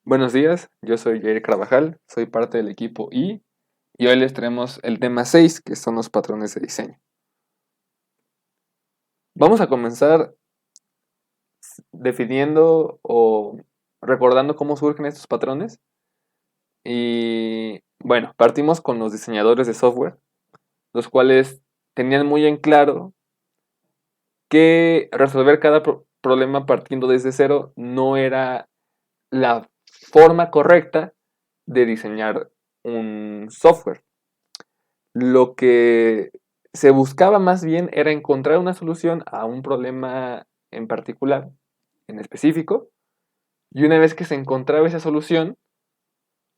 Buenos días, yo soy Jair Carvajal, soy parte del equipo y hoy les traemos el tema 6, que son los patrones de diseño. Vamos a comenzar definiendo o recordando cómo surgen estos patrones y bueno, partimos con los diseñadores de software, los cuales tenían muy en claro que resolver cada problema partiendo desde cero no era la forma correcta de diseñar un software. Lo que se buscaba más bien era encontrar una solución a un problema en particular, en específico, y una vez que se encontraba esa solución,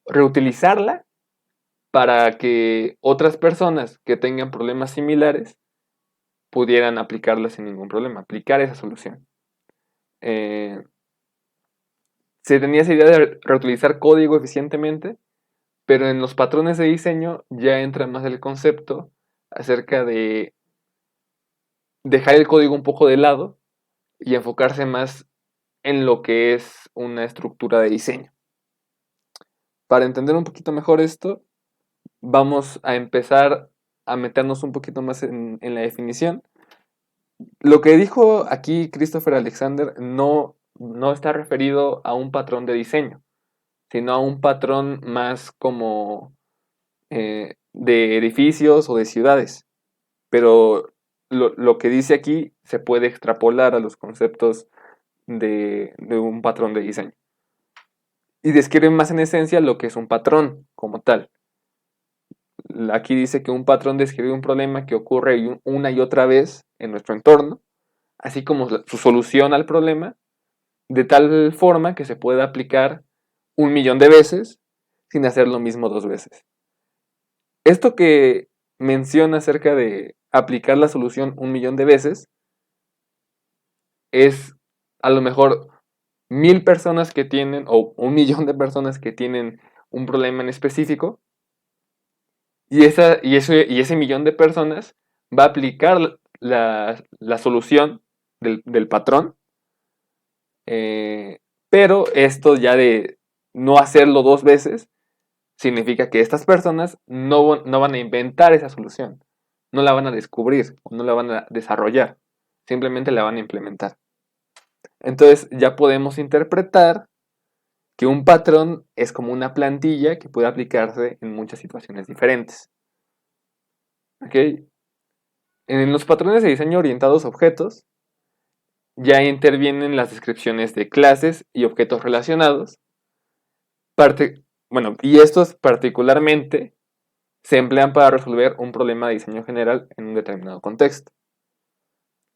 reutilizarla para que otras personas que tengan problemas similares pudieran aplicarla sin ningún problema, aplicar esa solución. Eh, Se tenía esa idea de reutilizar código eficientemente, pero en los patrones de diseño ya entra más el concepto acerca de dejar el código un poco de lado y enfocarse más en lo que es una estructura de diseño. Para entender un poquito mejor esto, vamos a empezar a meternos un poquito más en la definición. Lo que dijo aquí Christopher Alexander no está referido a un patrón de diseño, sino a un patrón más como de edificios o de ciudades. Pero lo que dice aquí se puede extrapolar a los conceptos de un patrón de diseño. Y describe más en esencia lo que es un patrón como tal. Aquí dice que un patrón describe un problema que ocurre una y otra vez en nuestro entorno, así como su solución al problema, de tal forma que se pueda aplicar 1 millón de veces sin hacer lo mismo 2 veces. Esto que menciona acerca de aplicar la solución 1 millón de veces es a lo mejor 1000 personas que tienen, o 1 millón de personas que tienen un problema en específico, y ese millón de personas va a aplicar la solución del patrón, pero esto ya de no hacerlo 2 veces significa que estas personas no van a inventar esa solución, no la van a descubrir, no la van a desarrollar, simplemente la van a implementar. Entonces ya podemos interpretar que un patrón es como una plantilla que puede aplicarse en muchas situaciones diferentes. ¿Ok? En los patrones de diseño orientados a objetos, ya intervienen las descripciones de clases y objetos relacionados. Bueno, y estos particularmente se emplean para resolver un problema de diseño general en un determinado contexto.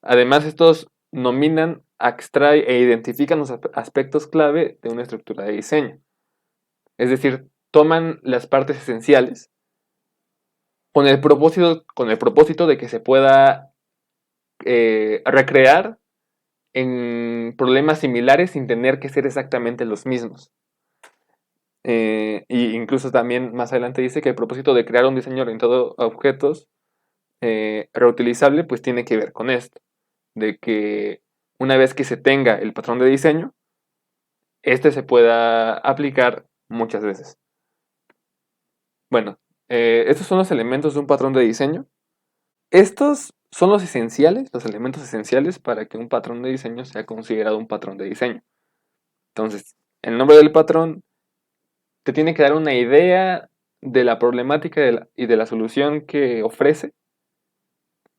Además, estos nominan, extraen e identifican los aspectos clave de una estructura de diseño. Es decir, toman las partes esenciales con el propósito de que se pueda recrear en problemas similares sin tener que ser exactamente los mismos. Y incluso también más adelante dice que el propósito de crear un diseño orientado a objetos reutilizable pues tiene que ver con esto, de que una vez que se tenga el patrón de diseño, este se pueda aplicar muchas veces. Bueno, estos son los elementos de un patrón de diseño. Estos son los esenciales, los elementos esenciales para que un patrón de diseño sea considerado un patrón de diseño. Entonces, el nombre del patrón te tiene que dar una idea de la problemática y de la solución que ofrece,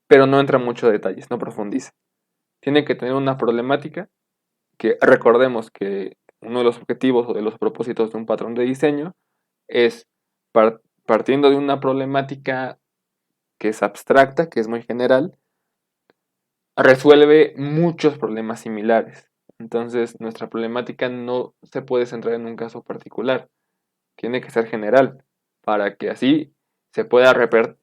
pero no entra mucho en detalles, no profundiza. Tiene que tener una problemática que recordemos que uno de los objetivos o de los propósitos de un patrón de diseño es partiendo de una problemática que es abstracta, que es muy general, resuelve muchos problemas similares. Entonces, nuestra problemática no se puede centrar en un caso particular, tiene que ser general, para que así se pueda repetir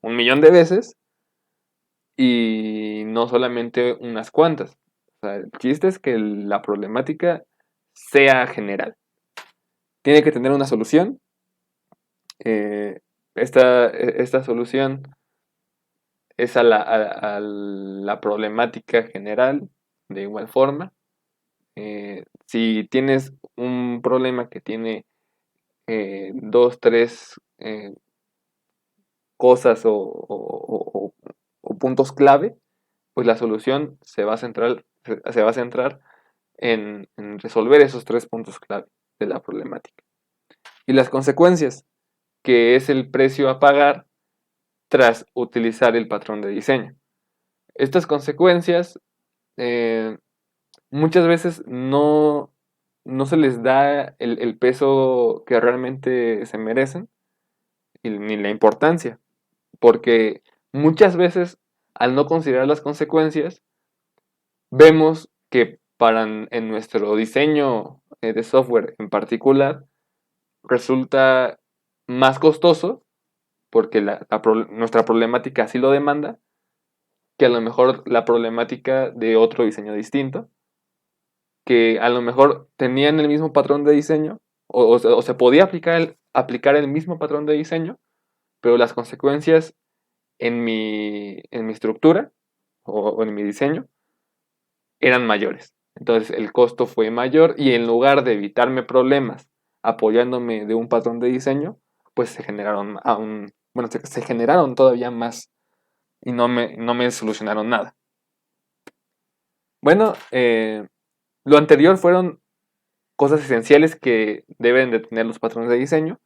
1 millón de veces y no solamente unas cuantas. O sea, el chiste es que la problemática sea general. Tiene que tener una solución. eh, esta solución es a la problemática general de igual forma. Si tienes un problema que tiene dos, tres cosas o puntos clave, pues la solución se va a centrar en resolver esos tres puntos clave de la problemática. Y las consecuencias, que es el precio a pagar tras utilizar el patrón de diseño. Estas consecuencias eh, muchas veces no se les da el peso que realmente se merecen ni la importancia, porque muchas veces al no considerar las consecuencias, vemos que en nuestro diseño de software en particular resulta más costoso porque nuestra problemática así lo demanda, que a lo mejor la problemática de otro diseño distinto, que a lo mejor tenían el mismo patrón de diseño, o se podía aplicar el mismo patrón de diseño, pero las consecuencias en mi estructura o en mi diseño eran mayores. Entonces el costo fue mayor y en lugar de evitarme problemas apoyándome de un patrón de diseño, pues se generaron todavía más y no me solucionaron nada. Bueno, lo anterior fueron cosas esenciales que deben de tener los patrones de diseño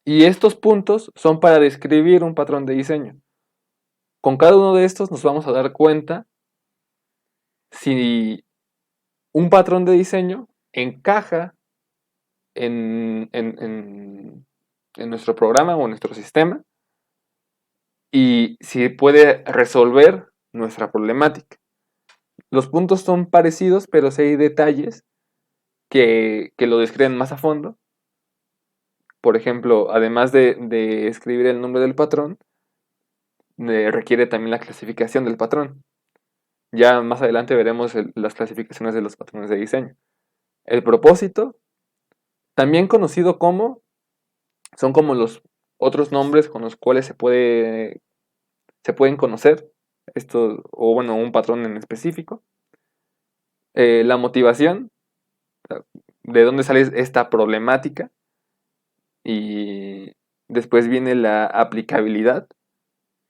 y estos puntos son para describir un patrón de diseño. Con cada uno de estos nos vamos a dar cuenta si un patrón de diseño encaja en nuestro programa o en nuestro sistema y si puede resolver nuestra problemática. Los puntos son parecidos, pero sí hay detalles que lo describen más a fondo. Por ejemplo, además de escribir el nombre del patrón, requiere también la clasificación del patrón. Ya más adelante veremos las clasificaciones de los patrones de diseño. El propósito, también conocido son como los otros nombres con los cuales se pueden conocer esto, o bueno, un patrón en específico. La motivación, de dónde sale esta problemática, y después viene la aplicabilidad,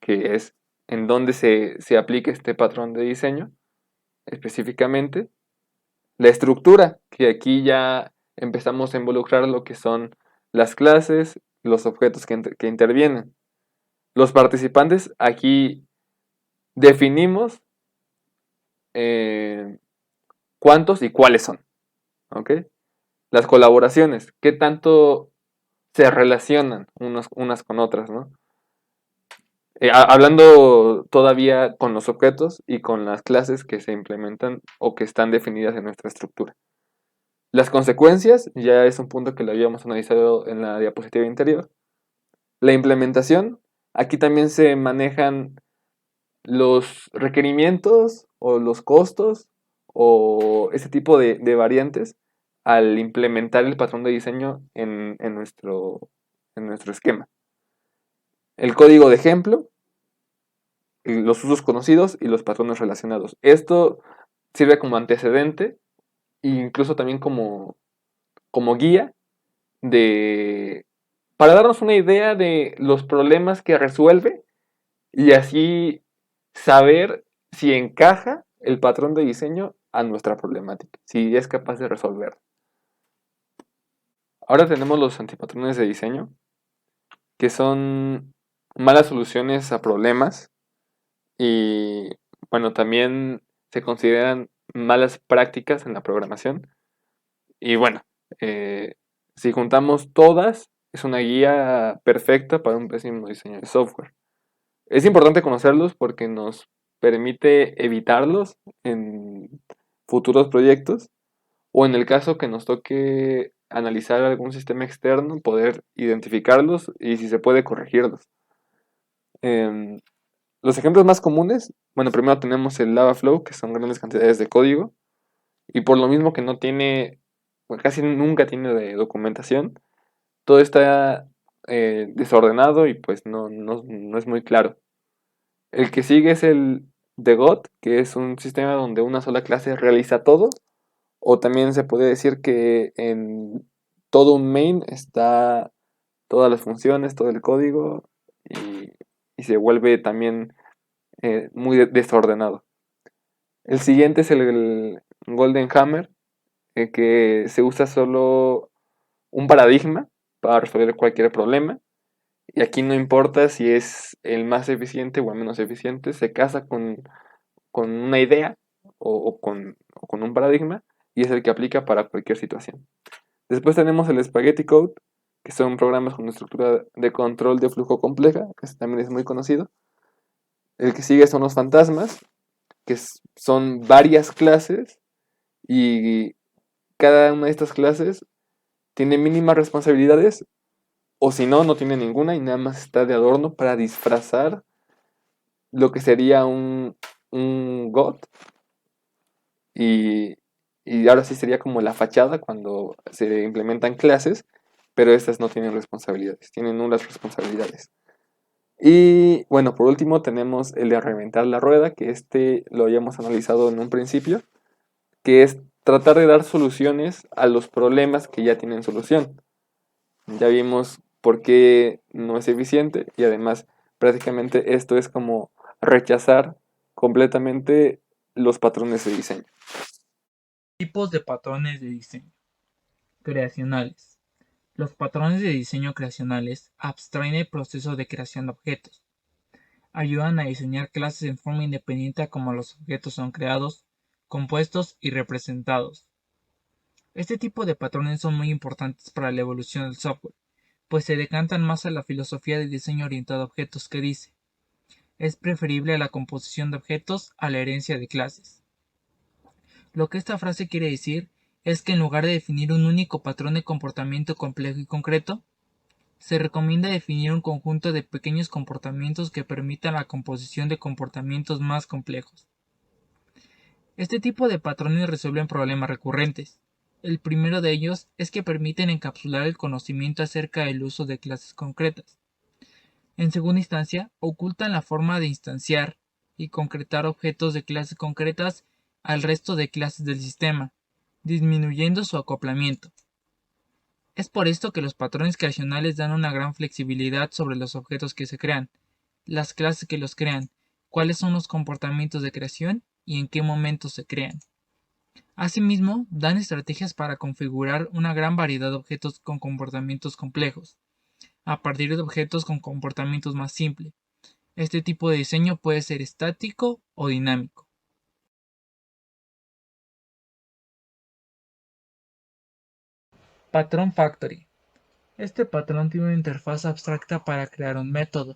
que es en dónde se aplica este patrón de diseño específicamente. La estructura, que aquí ya empezamos a involucrar lo que son las clases, los objetos que intervienen. Los participantes, aquí definimos cuántos y cuáles son. ¿Ok? Las colaboraciones, qué tanto se relacionan unas con otras, ¿no? Hablando todavía con los objetos y con las clases que se implementan o que están definidas en nuestra estructura. Las consecuencias, ya es un punto que lo habíamos analizado en la diapositiva anterior. La implementación, aquí también se manejan los requerimientos o los costos o ese tipo de variantes al implementar el patrón de diseño en nuestro esquema. El código de ejemplo, los usos conocidos y los patrones relacionados. Esto sirve como antecedente e incluso también como guía para darnos una idea de los problemas que resuelve y así saber si encaja el patrón de diseño a nuestra problemática, si es capaz de resolver. Ahora tenemos los antipatrones de diseño, que son malas soluciones a problemas y, bueno, también se consideran malas prácticas en la programación. Y bueno, eh, si juntamos todas, es una guía perfecta para un pésimo diseño de software. Es importante conocerlos porque nos permite evitarlos en futuros proyectos o en el caso que nos toque analizar algún sistema externo, poder identificarlos y si se puede corregirlos. Em, los ejemplos más comunes, bueno, primero tenemos el Lavaflow, que son grandes cantidades de código y por lo mismo que no tiene, bueno, casi nunca tiene de documentación, todo está desordenado y pues no es muy claro. El que sigue es el de God, que es un sistema donde una sola clase realiza todo, O también se puede decir que en todo un main está todas las funciones, todo el código y se vuelve también muy desordenado. El siguiente es el Golden Hammer, que se usa solo un paradigma para resolver cualquier problema. Y aquí no importa si es el más eficiente o el menos eficiente, se casa con una idea o con un paradigma y es el que aplica para cualquier situación. Después tenemos el Spaghetti Code, que son programas con estructura de control de flujo compleja, que también es muy conocido. El que sigue son los fantasmas, que son varias clases y cada una de estas clases tiene mínimas responsabilidades o si no, no tiene ninguna y nada más está de adorno para disfrazar lo que sería un God y, y ahora sí sería como la fachada cuando se implementan clases, pero estas no tienen responsabilidades, tienen nulas responsabilidades. Y bueno, por último tenemos el de reventar la rueda, que este lo habíamos analizado en un principio, que es tratar de dar soluciones a los problemas que ya tienen solución. Ya vimos por qué no es eficiente y además prácticamente esto es como rechazar completamente los patrones de diseño. Tipos de patrones de diseño. Creacionales. Los patrones de diseño creacionales abstraen el proceso de creación de objetos. Ayudan a diseñar clases en forma independiente a cómo los objetos son creados, compuestos y representados. Este tipo de patrones son muy importantes para la evolución del software, pues se decantan más a la filosofía de diseño orientado a objetos que dice: es preferible la composición de objetos a la herencia de clases. Lo que esta frase quiere decir es que en lugar de definir un único patrón de comportamiento complejo y concreto, se recomienda definir un conjunto de pequeños comportamientos que permitan la composición de comportamientos más complejos. Este tipo de patrones resuelven problemas recurrentes. El primero de ellos es que permiten encapsular el conocimiento acerca del uso de clases concretas. En segunda instancia, ocultan la forma de instanciar y concretar objetos de clases concretas al resto de clases del sistema, disminuyendo su acoplamiento. Es por esto que los patrones creacionales dan una gran flexibilidad sobre los objetos que se crean, las clases que los crean, cuáles son los comportamientos de creación y en qué momento se crean. Asimismo, dan estrategias para configurar una gran variedad de objetos con comportamientos complejos, a partir de objetos con comportamientos más simples. Este tipo de diseño puede ser estático o dinámico. Patrón Factory. Este patrón tiene una interfaz abstracta para crear un método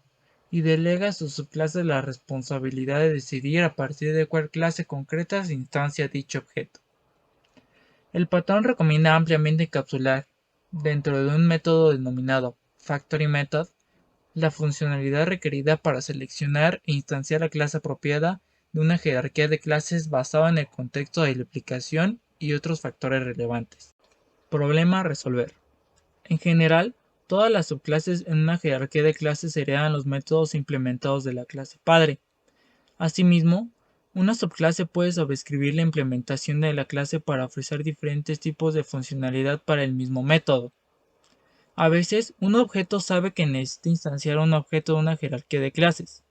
y delega a sus subclases la responsabilidad de decidir a partir de cuál clase concreta se instancia dicho objeto. El patrón recomienda ampliamente encapsular, dentro de un método denominado Factory Method, la funcionalidad requerida para seleccionar e instanciar la clase apropiada de una jerarquía de clases basada en el contexto de la aplicación y otros factores relevantes. Problema a resolver. En general, todas las subclases en una jerarquía de clases heredan los métodos implementados de la clase padre. Asimismo, una subclase puede sobreescribir la implementación de la clase para ofrecer diferentes tipos de funcionalidad para el mismo método. A veces, un objeto sabe que necesita instanciar un objeto de una jerarquía de clases,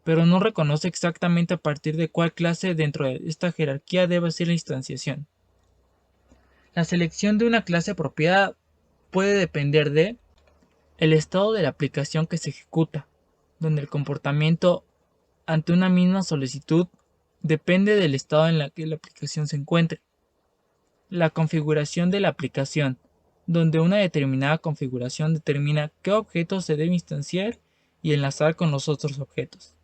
pero no reconoce exactamente a partir de cuál clase dentro de esta jerarquía debe ser la instanciación. La selección de una clase apropiada puede depender de el estado de la aplicación que se ejecuta, donde el comportamiento ante una misma solicitud depende del estado en el que la aplicación se encuentre. La configuración de la aplicación, donde una determinada configuración determina qué objeto se debe instanciar y enlazar con los otros objetos.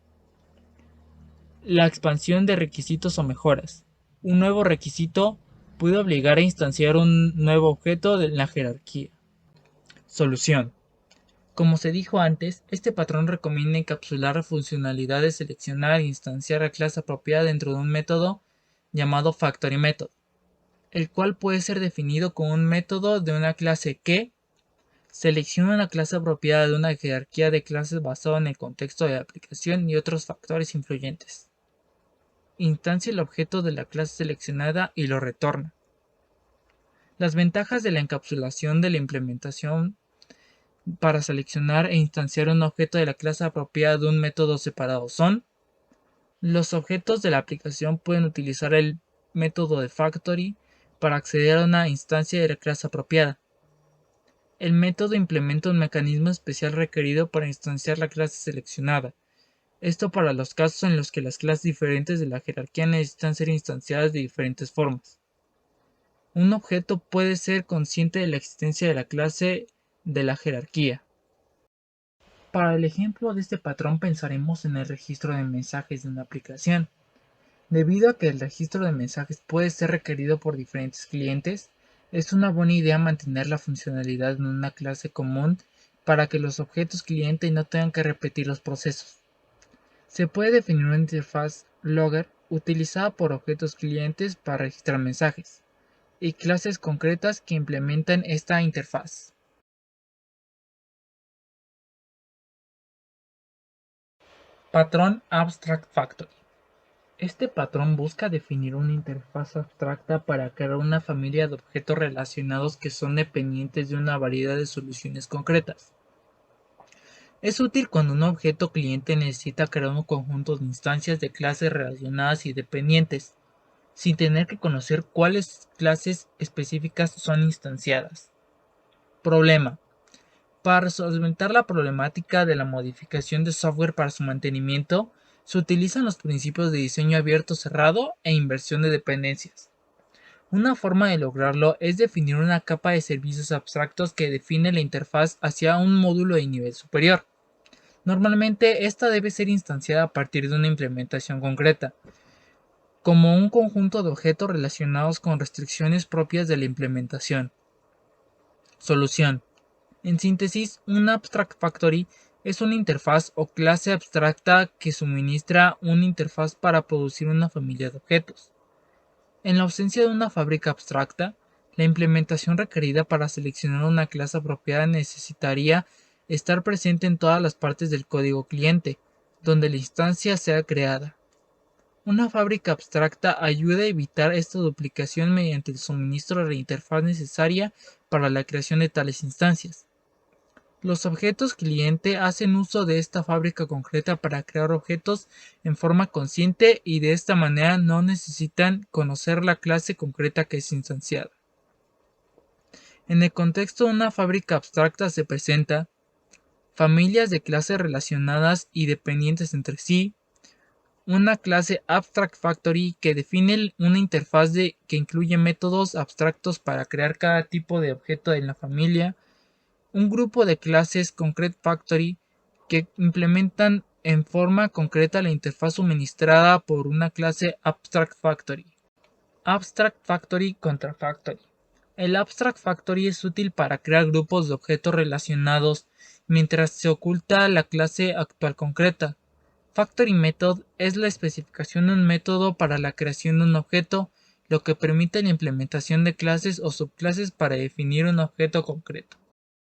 La expansión de requisitos o mejoras. Un nuevo requisito puede obligar a instanciar un nuevo objeto en la jerarquía. Solución. Como se dijo antes, este patrón recomienda encapsular la funcionalidad de seleccionar e instanciar la clase apropiada dentro de un método llamado Factory Method, el cual puede ser definido como un método de una clase que selecciona una clase apropiada de una jerarquía de clases basada en el contexto de la aplicación y otros factores influyentes. Instancia el objeto de la clase seleccionada y lo retorna. Las ventajas de la encapsulación de la implementación para seleccionar e instanciar un objeto de la clase apropiada de un método separado son: los objetos de la aplicación pueden utilizar el método de factory para acceder a una instancia de la clase apropiada. El método implementa un mecanismo especial requerido para instanciar la clase seleccionada. Esto para los casos en los que las clases diferentes de la jerarquía necesitan ser instanciadas de diferentes formas. Un objeto puede ser consciente de la existencia de la clase de la jerarquía. Para el ejemplo de este patrón pensaremos en el registro de mensajes de una aplicación. Debido a que el registro de mensajes puede ser requerido por diferentes clientes, es una buena idea mantener la funcionalidad en una clase común para que los objetos cliente no tengan que repetir los procesos. Se puede definir una interfaz logger utilizada por objetos clientes para registrar mensajes, y clases concretas que implementan esta interfaz. Patrón Abstract Factory. Este patrón busca definir una interfaz abstracta para crear una familia de objetos relacionados que son dependientes de una variedad de soluciones concretas. Es útil cuando un objeto cliente necesita crear un conjunto de instancias de clases relacionadas y dependientes, sin tener que conocer cuáles clases específicas son instanciadas. Problema: para solventar la problemática de la modificación de software para su mantenimiento, se utilizan los principios de diseño abierto-cerrado e inversión de dependencias. Una forma de lograrlo es definir una capa de servicios abstractos que define la interfaz hacia un módulo de nivel superior. Normalmente, esta debe ser instanciada a partir de una implementación concreta, como un conjunto de objetos relacionados con restricciones propias de la implementación. Solución: en síntesis, un Abstract Factory es una interfaz o clase abstracta que suministra una interfaz para producir una familia de objetos. En la ausencia de una fábrica abstracta, la implementación requerida para seleccionar una clase apropiada necesitaría estar presente en todas las partes del código cliente, donde la instancia sea creada. Una fábrica abstracta ayuda a evitar esta duplicación mediante el suministro de la interfaz necesaria para la creación de tales instancias. Los objetos cliente hacen uso de esta fábrica concreta para crear objetos en forma consciente y de esta manera no necesitan conocer la clase concreta que es instanciada. En el contexto de una fábrica abstracta se presenta familias de clases relacionadas y dependientes entre sí, una clase Abstract Factory que define una interfaz que incluye métodos abstractos para crear cada tipo de objeto en la familia, un grupo de clases Concrete Factory que implementan en forma concreta la interfaz suministrada por una clase Abstract Factory. Abstract Factory contra Factory. El Abstract Factory es útil para crear grupos de objetos relacionados mientras se oculta la clase actual concreta. Factory Method es la especificación de un método para la creación de un objeto, lo que permite la implementación de clases o subclases para definir un objeto concreto.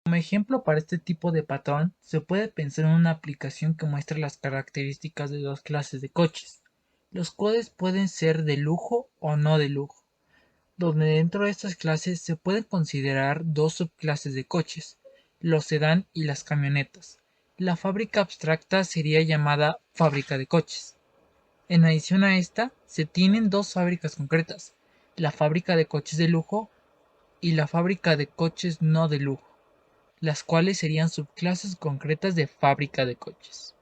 Como ejemplo para este tipo de patrón, se puede pensar en una aplicación que muestra las características de dos clases de coches. Los coches pueden ser de lujo o no de lujo, donde dentro de estas clases se pueden considerar dos subclases de coches, los sedán y las camionetas. La fábrica abstracta sería llamada fábrica de coches. En adición a esta, se tienen dos fábricas concretas, la fábrica de coches de lujo y la fábrica de coches no de lujo, las cuales serían subclases concretas de fábrica de coches.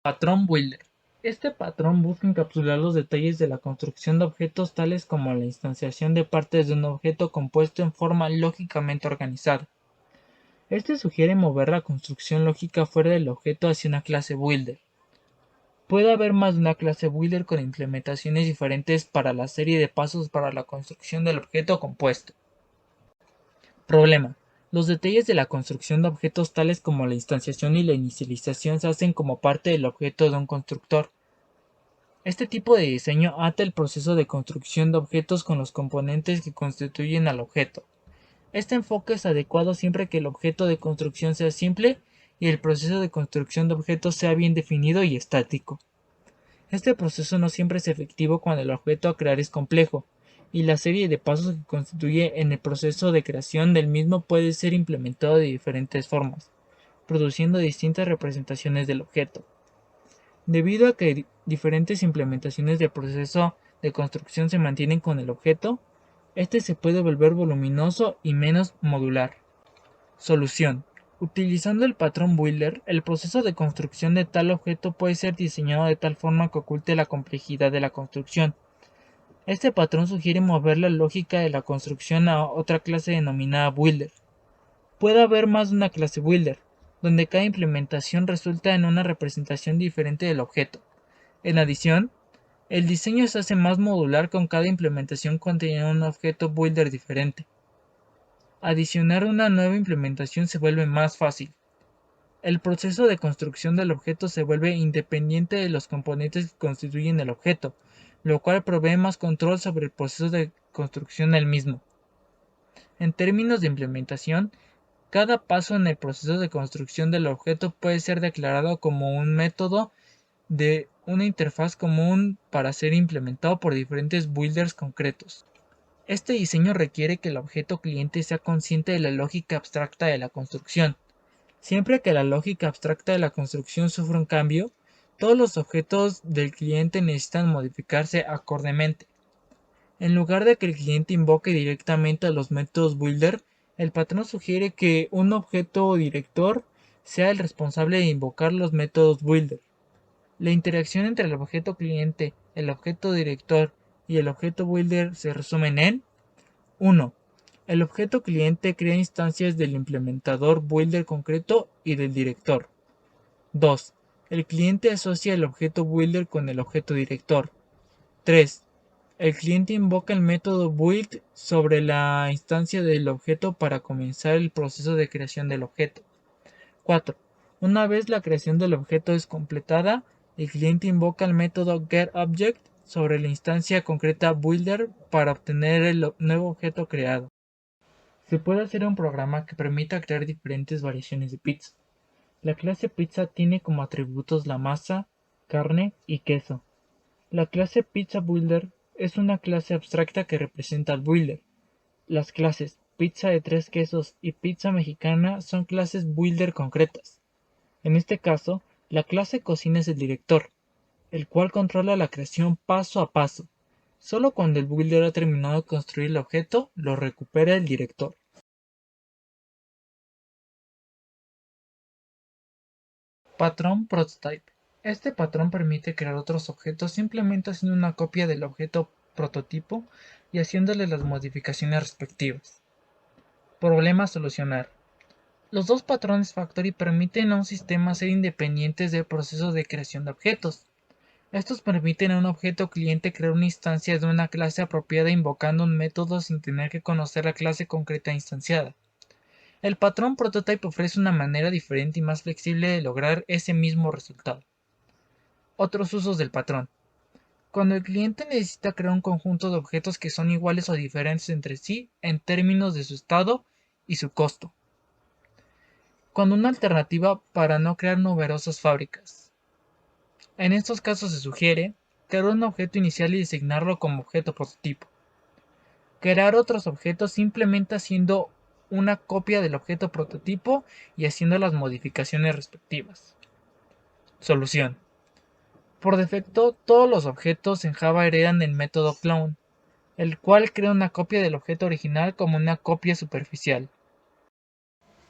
Patrón Builder. Este patrón busca encapsular los detalles de la construcción de objetos tales como la instanciación de partes de un objeto compuesto en forma lógicamente organizada. Este sugiere mover la construcción lógica fuera del objeto hacia una clase Builder. Puede haber más de una clase Builder con implementaciones diferentes para la serie de pasos para la construcción del objeto compuesto. Problema: los detalles de la construcción de objetos tales como la instanciación y la inicialización se hacen como parte del objeto de un constructor. Este tipo de diseño ata el proceso de construcción de objetos con los componentes que constituyen al objeto. Este enfoque es adecuado siempre que el objeto de construcción sea simple y el proceso de construcción de objetos sea bien definido y estático. Este proceso no siempre es efectivo cuando el objeto a crear es complejo, y la serie de pasos que constituye en el proceso de creación del mismo puede ser implementado de diferentes formas, produciendo distintas representaciones del objeto. Debido a que diferentes implementaciones del proceso de construcción se mantienen con el objeto, este se puede volver voluminoso y menos modular. Solución: utilizando el patrón Builder, el proceso de construcción de tal objeto puede ser diseñado de tal forma que oculte la complejidad de la construcción. Este patrón sugiere mover la lógica de la construcción a otra clase denominada Builder. Puede haber más de una clase Builder, donde cada implementación resulta en una representación diferente del objeto. En adición, el diseño se hace más modular con cada implementación conteniendo un objeto Builder diferente. Adicionar una nueva implementación se vuelve más fácil. El proceso de construcción del objeto se vuelve independiente de los componentes que constituyen el objeto, lo cual provee más control sobre el proceso de construcción del mismo. En términos de implementación, cada paso en el proceso de construcción del objeto puede ser declarado como un método de una interfaz común para ser implementado por diferentes builders concretos. Este diseño requiere que el objeto cliente sea consciente de la lógica abstracta de la construcción. Siempre que la lógica abstracta de la construcción sufra un cambio, todos los objetos del cliente necesitan modificarse acordemente. En lugar de que el cliente invoque directamente a los métodos builder, el patrón sugiere que un objeto director sea el responsable de invocar los métodos builder. La interacción entre el objeto cliente, el objeto director y el objeto builder se resumen en 1. El objeto cliente crea instancias del implementador builder concreto y del director. 2. El cliente asocia el objeto builder con el objeto director. 3. El cliente invoca el método build sobre la instancia del objeto para comenzar el proceso de creación del objeto. 4. Una vez la creación del objeto es completada, el cliente invoca el método getObject sobre la instancia concreta builder para obtener el nuevo objeto creado. Se puede hacer un programa que permita crear diferentes variaciones de pizza. La clase pizza tiene como atributos la masa, carne y queso. La clase Pizza Builder es una clase abstracta que representa al builder. Las clases pizza de 3 quesos y pizza mexicana son clases builder concretas. En este caso, la clase cocina es el director, el cual controla la creación paso a paso. Solo cuando el builder ha terminado de construir el objeto, lo recupera el director. Patrón Prototype. Este patrón permite crear otros objetos simplemente haciendo una copia del objeto prototipo y haciéndole las modificaciones respectivas. Problema a solucionar. Los dos patrones Factory permiten a un sistema ser independientes del proceso de creación de objetos. Estos permiten a un objeto cliente crear una instancia de una clase apropiada invocando un método sin tener que conocer la clase concreta instanciada. El patrón Prototype ofrece una manera diferente y más flexible de lograr ese mismo resultado. Otros usos del patrón. Cuando el cliente necesita crear un conjunto de objetos que son iguales o diferentes entre sí en términos de su estado y su costo. Cuando una alternativa para no crear numerosas fábricas. En estos casos se sugiere crear un objeto inicial y designarlo como objeto prototipo. Crear otros objetos simplemente haciendo una copia del objeto prototipo y haciendo las modificaciones respectivas. Solución. Por defecto, todos los objetos en Java heredan del método clone, el cual crea una copia del objeto original como una copia superficial.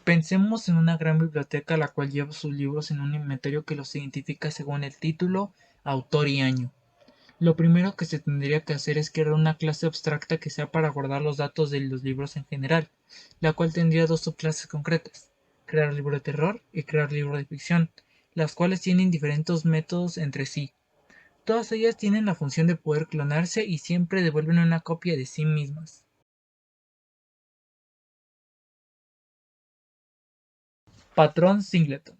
Pensemos en una gran biblioteca la cual lleva sus libros en un inventario que los identifica según el título, autor y año. Lo primero que se tendría que hacer es crear una clase abstracta que sea para guardar los datos de los libros en general, la cual tendría dos subclases concretas, crear libro de terror y crear libro de ficción, las cuales tienen diferentes métodos entre sí. Todas ellas tienen la función de poder clonarse y siempre devuelven una copia de sí mismas. Patrón Singleton.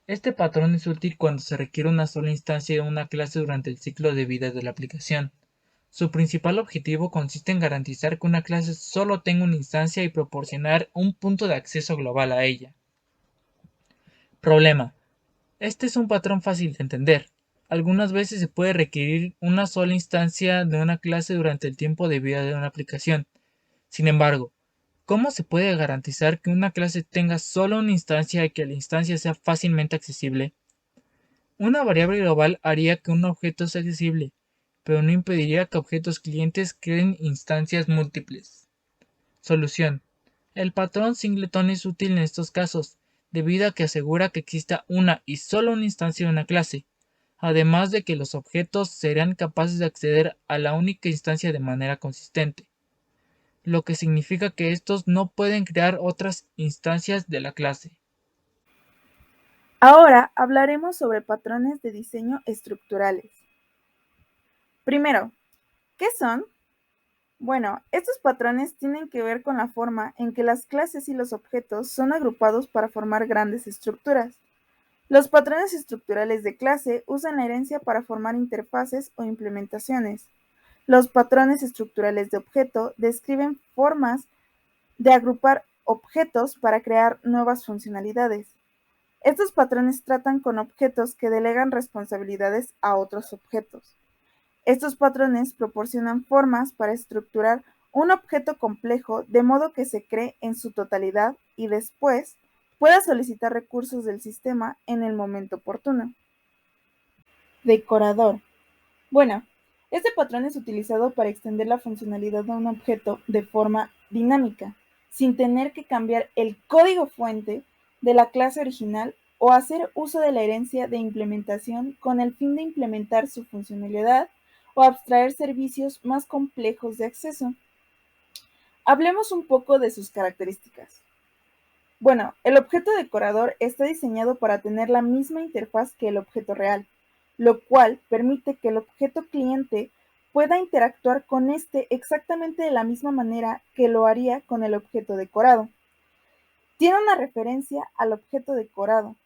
Este patrón es útil cuando se requiere una sola instancia de una clase durante el ciclo de vida de la aplicación. Su principal objetivo consiste en garantizar que una clase solo tenga una instancia y proporcionar un punto de acceso global a ella. Problema. Este es un patrón fácil de entender. Algunas veces se puede requerir una sola instancia de una clase durante el tiempo de vida de una aplicación. Sin embargo, ¿cómo se puede garantizar que una clase tenga solo una instancia y que la instancia sea fácilmente accesible? Una variable global haría que un objeto sea accesible, pero no impediría que objetos clientes creen instancias múltiples. Solución: el patrón singleton es útil en estos casos, debido a que asegura que exista una y solo una instancia de una clase, además de que los objetos serán capaces de acceder a la única instancia de manera consistente, lo que significa que estos no pueden crear otras instancias de la clase. Ahora hablaremos sobre patrones de diseño estructurales. Primero, ¿qué son? Bueno, estos patrones tienen que ver con la forma en que las clases y los objetos son agrupados para formar grandes estructuras. Los patrones estructurales de clase usan la herencia para formar interfaces o implementaciones. Los patrones estructurales de objeto describen formas de agrupar objetos para crear nuevas funcionalidades. Estos patrones tratan con objetos que delegan responsabilidades a otros objetos. Estos patrones proporcionan formas para estructurar un objeto complejo de modo que se cree en su totalidad y después pueda solicitar recursos del sistema en el momento oportuno. Decorador. Bueno, este patrón es utilizado para extender la funcionalidad de un objeto de forma dinámica, sin tener que cambiar el código fuente de la clase original o hacer uso de la herencia de implementación con el fin de implementar su funcionalidad o abstraer servicios más complejos de acceso. Hablemos un poco de sus características. Bueno, el objeto decorador está diseñado para tener la misma interfaz que el objeto real, lo cual permite que el objeto cliente pueda interactuar con este exactamente de la misma manera que lo haría con el objeto decorado. Tiene una referencia al objeto decorado,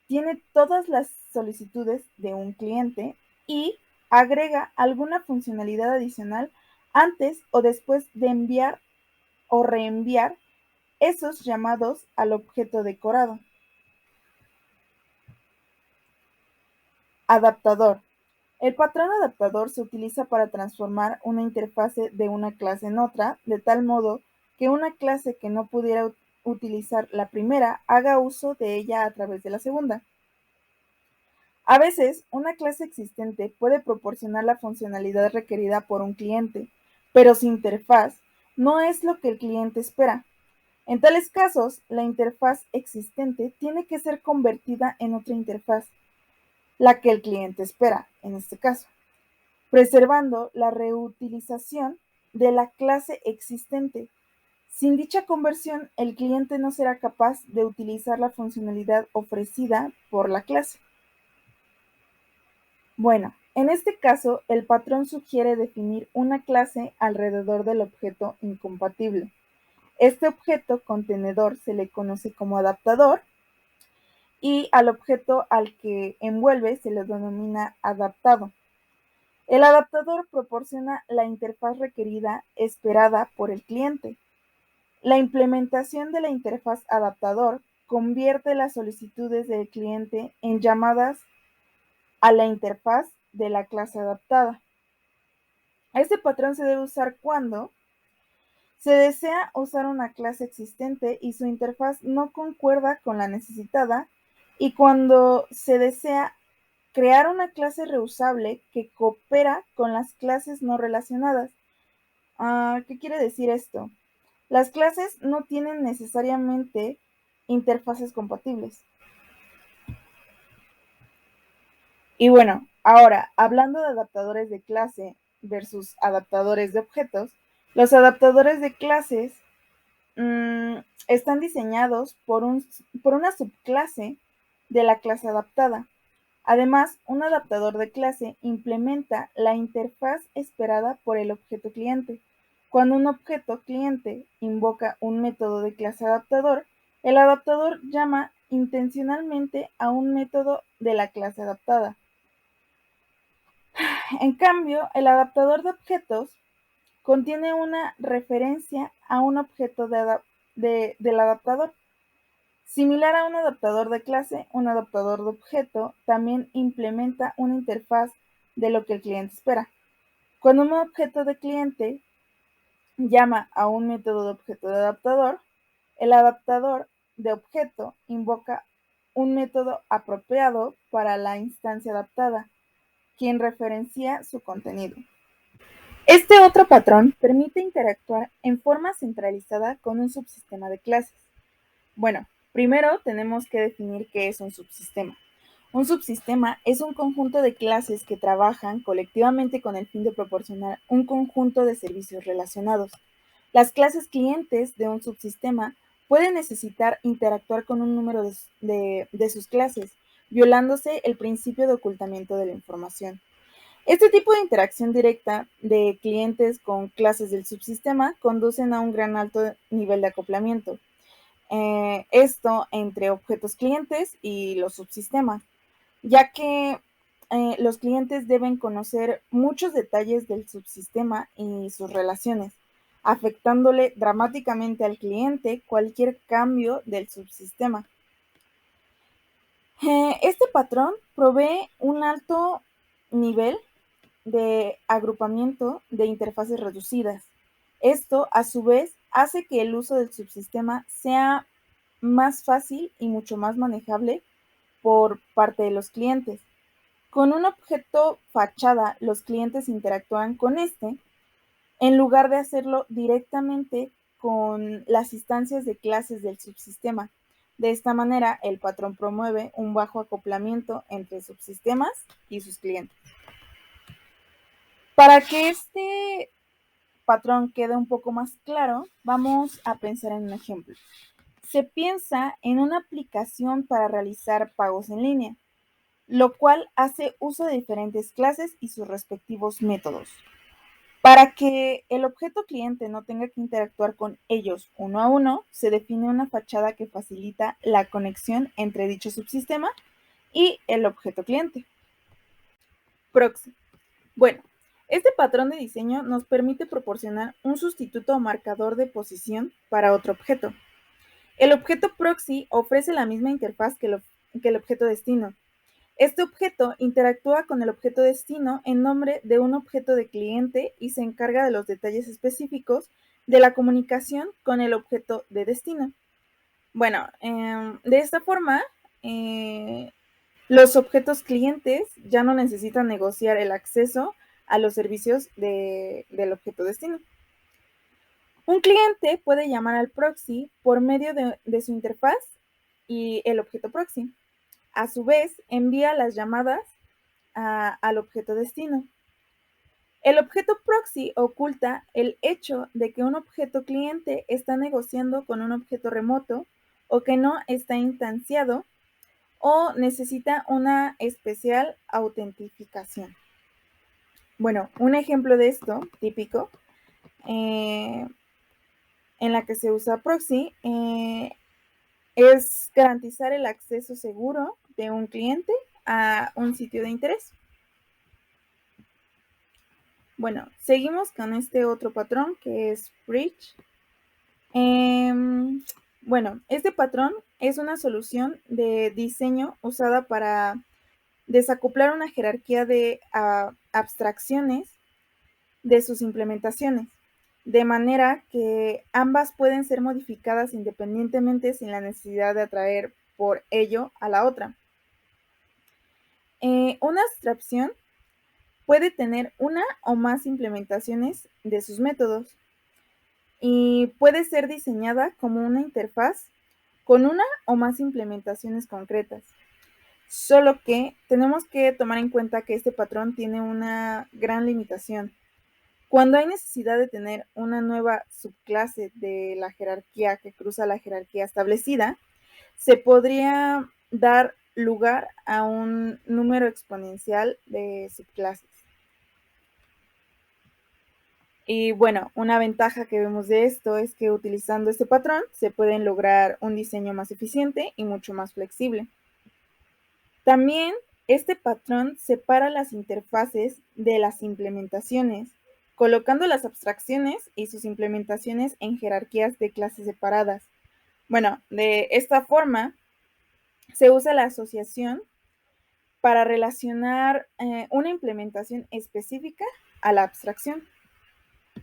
tiene todas las solicitudes de un cliente y agrega alguna funcionalidad adicional antes o después de enviar o reenviar esos llamados al objeto decorado. Adaptador. El patrón adaptador se utiliza para transformar una interfase de una clase en otra, de tal modo que una clase que no pudiera utilizar la primera haga uso de ella a través de la segunda. A veces, una clase existente puede proporcionar la funcionalidad requerida por un cliente, pero su interfaz no es lo que el cliente espera. En tales casos, la interfaz existente tiene que ser convertida en otra interfaz, la que el cliente espera, en este caso, preservando la reutilización de la clase existente. Sin dicha conversión, el cliente no será capaz de utilizar la funcionalidad ofrecida por la clase. Bueno, en este caso, el patrón sugiere definir una clase alrededor del objeto incompatible. Este objeto contenedor se le conoce como adaptador y al objeto al que envuelve se le denomina adaptado. El adaptador proporciona la interfaz requerida esperada por el cliente. La implementación de la interfaz adaptador convierte las solicitudes del cliente en llamadas a la interfaz de la clase adaptada. Este patrón se debe usar cuando se desea usar una clase existente y su interfaz no concuerda con la necesitada, y cuando se desea crear una clase reusable que coopera con las clases no relacionadas. ¿Qué quiere decir esto? Las clases no tienen necesariamente interfaces compatibles. Y bueno, ahora, hablando de adaptadores de clase versus adaptadores de objetos, los adaptadores de clases están diseñados por una subclase de la clase adaptada. Además, un adaptador de clase implementa la interfaz esperada por el objeto cliente. Cuando un objeto cliente invoca un método de clase adaptador, el adaptador llama intencionalmente a un método de la clase adaptada. En cambio, el adaptador de objetos contiene una referencia a un objeto del adaptador. Similar a un adaptador de clase, un adaptador de objeto también implementa una interfaz de lo que el cliente espera. Cuando un objeto de cliente llama a un método de objeto de adaptador, el adaptador de objeto invoca un método apropiado para la instancia adaptada, quien referencia su contenido. Este otro patrón permite interactuar en forma centralizada con un subsistema de clases. Bueno, primero tenemos que definir qué es un subsistema. Un subsistema es un conjunto de clases que trabajan colectivamente con el fin de proporcionar un conjunto de servicios relacionados. Las clases clientes de un subsistema pueden necesitar interactuar con un número de sus clases, violándose el principio de ocultamiento de la información. Este tipo de interacción directa de clientes con clases del subsistema conducen a un gran alto nivel de acoplamiento. Esto entre objetos clientes y los subsistemas, ya que los clientes deben conocer muchos detalles del subsistema y sus relaciones, afectándole dramáticamente al cliente cualquier cambio del subsistema. Este patrón provee un alto nivel de agrupamiento de interfaces reducidas. Esto, a su vez, hace que el uso del subsistema sea más fácil y mucho más manejable por parte de los clientes. Con un objeto fachada, los clientes interactúan con este en lugar de hacerlo directamente con las instancias de clases del subsistema. De esta manera, el patrón promueve un bajo acoplamiento entre subsistemas y sus clientes. Para que este patrón quede un poco más claro, vamos a pensar en un ejemplo. Se piensa en una aplicación para realizar pagos en línea, lo cual hace uso de diferentes clases y sus respectivos métodos. Para que el objeto cliente no tenga que interactuar con ellos uno a uno, se define una fachada que facilita la conexión entre dicho subsistema y el objeto cliente. Proxy. Bueno, este patrón de diseño nos permite proporcionar un sustituto o marcador de posición para otro objeto. El objeto proxy ofrece la misma interfaz que el objeto destino. Este objeto interactúa con el objeto destino en nombre de un objeto de cliente y se encarga de los detalles específicos de la comunicación con el objeto de destino. Bueno, de esta forma, los objetos clientes ya no necesitan negociar el acceso a los servicios del objeto destino. Un cliente puede llamar al proxy por medio de su interfaz y el objeto proxy. A su vez, envía las llamadas al objeto destino. El objeto proxy oculta el hecho de que un objeto cliente está negociando con un objeto remoto o que no está instanciado o necesita una especial autentificación. Bueno, un ejemplo de esto típico en la que se usa proxy es garantizar el acceso seguro de un cliente a un sitio de interés. Bueno, seguimos con este otro patrón que es bridge. Bueno, este patrón es una solución de diseño usada para desacoplar una jerarquía de abstracciones de sus implementaciones, de manera que ambas pueden ser modificadas independientemente sin la necesidad de atraer por ello a la otra. Una abstracción puede tener una o más implementaciones de sus métodos y puede ser diseñada como una interfaz con una o más implementaciones concretas. Solo que tenemos que tomar en cuenta que este patrón tiene una gran limitación. Cuando hay necesidad de tener una nueva subclase de la jerarquía que cruza la jerarquía establecida, se podría dar lugar a un número exponencial de subclases. Y bueno, una ventaja que vemos de esto es que utilizando este patrón se pueden lograr un diseño más eficiente y mucho más flexible. También este patrón separa las interfaces de las implementaciones, colocando las abstracciones y sus implementaciones en jerarquías de clases separadas. Bueno, de esta forma se usa la asociación para relacionar una implementación específica a la abstracción.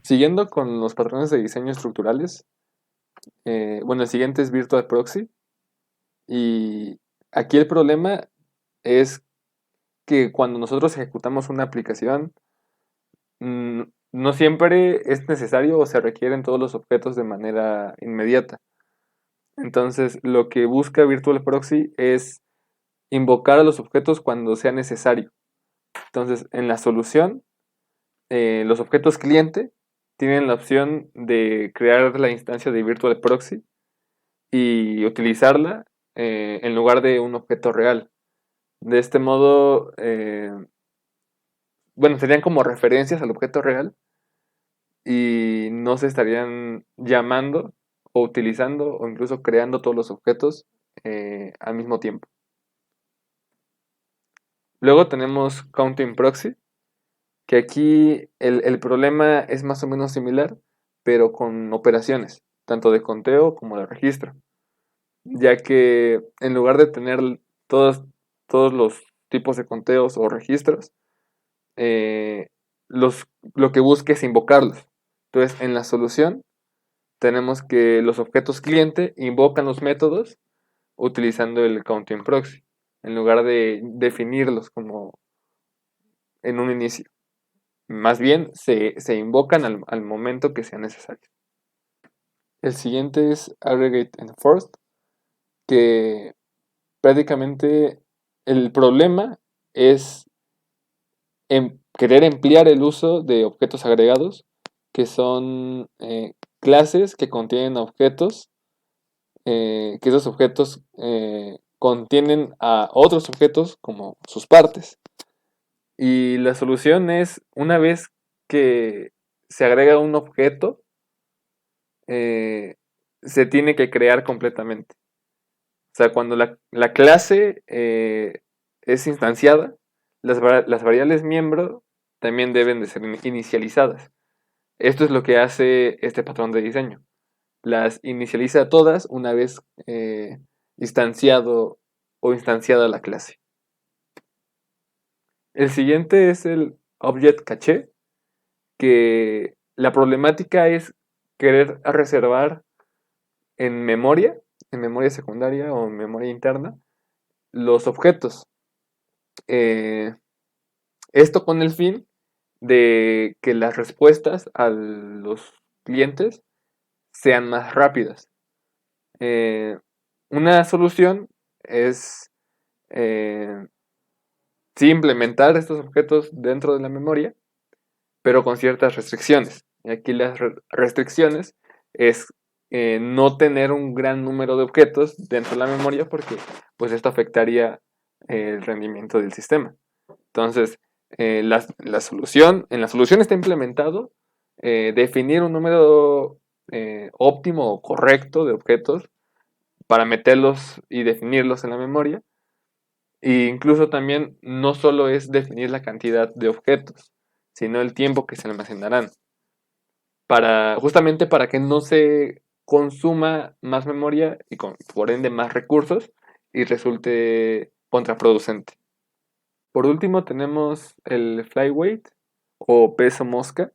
Siguiendo con los patrones de diseño estructurales, bueno, el siguiente es Virtual Proxy. Y aquí el problema es que cuando nosotros ejecutamos una aplicación, no siempre es necesario o se requieren todos los objetos de manera inmediata. Entonces, lo que busca Virtual Proxy es invocar a los objetos cuando sea necesario. Entonces, en la solución, los objetos cliente tienen la opción de crear la instancia de Virtual Proxy y utilizarla en lugar de un objeto real. De este modo, bueno, serían como referencias al objeto real y no se estarían llamando o utilizando o incluso creando todos los objetos al mismo tiempo. Luego tenemos Counting Proxy, que aquí el problema es más o menos similar, pero con operaciones, tanto de conteo como de registro, ya que en lugar de tener todos los tipos de conteos o registros, eh, lo que busca es invocarlos. Entonces, en la solución tenemos que los objetos cliente invocan los métodos utilizando el counting proxy, en lugar de definirlos como en un inicio. Más bien se invocan al momento que sea necesario. El siguiente es Aggregate Enforced, que prácticamente el problema es querer emplear el uso de objetos agregados, que son clases que contienen objetos, que esos objetos contienen a otros objetos como sus partes. Y la solución es, una vez que se agrega un objeto, se tiene que crear completamente. O sea, cuando la clase es instanciada, las variables miembro también deben de ser inicializadas. Esto es lo que hace este patrón de diseño. Las inicializa todas una vez instanciado o instanciada la clase. El siguiente es el Object Caché, que la problemática es querer reservar en memoria secundaria o en memoria interna, los objetos. Esto con el fin de que las respuestas a los clientes sean más rápidas. Una solución es sí implementar estos objetos dentro de la memoria, pero con ciertas restricciones. Y aquí las restricciones es no tener un gran número de objetos dentro de la memoria porque pues esto afectaría el rendimiento del sistema. Entonces, en la solución está implementado definir un número óptimo o correcto de objetos para meterlos y definirlos en la memoria. E incluso también no solo es definir la cantidad de objetos, sino el tiempo que se almacenarán. Justamente para que no se consuma más memoria y por ende más recursos y resulte contraproducente. Por último tenemos el flyweight o peso mosca,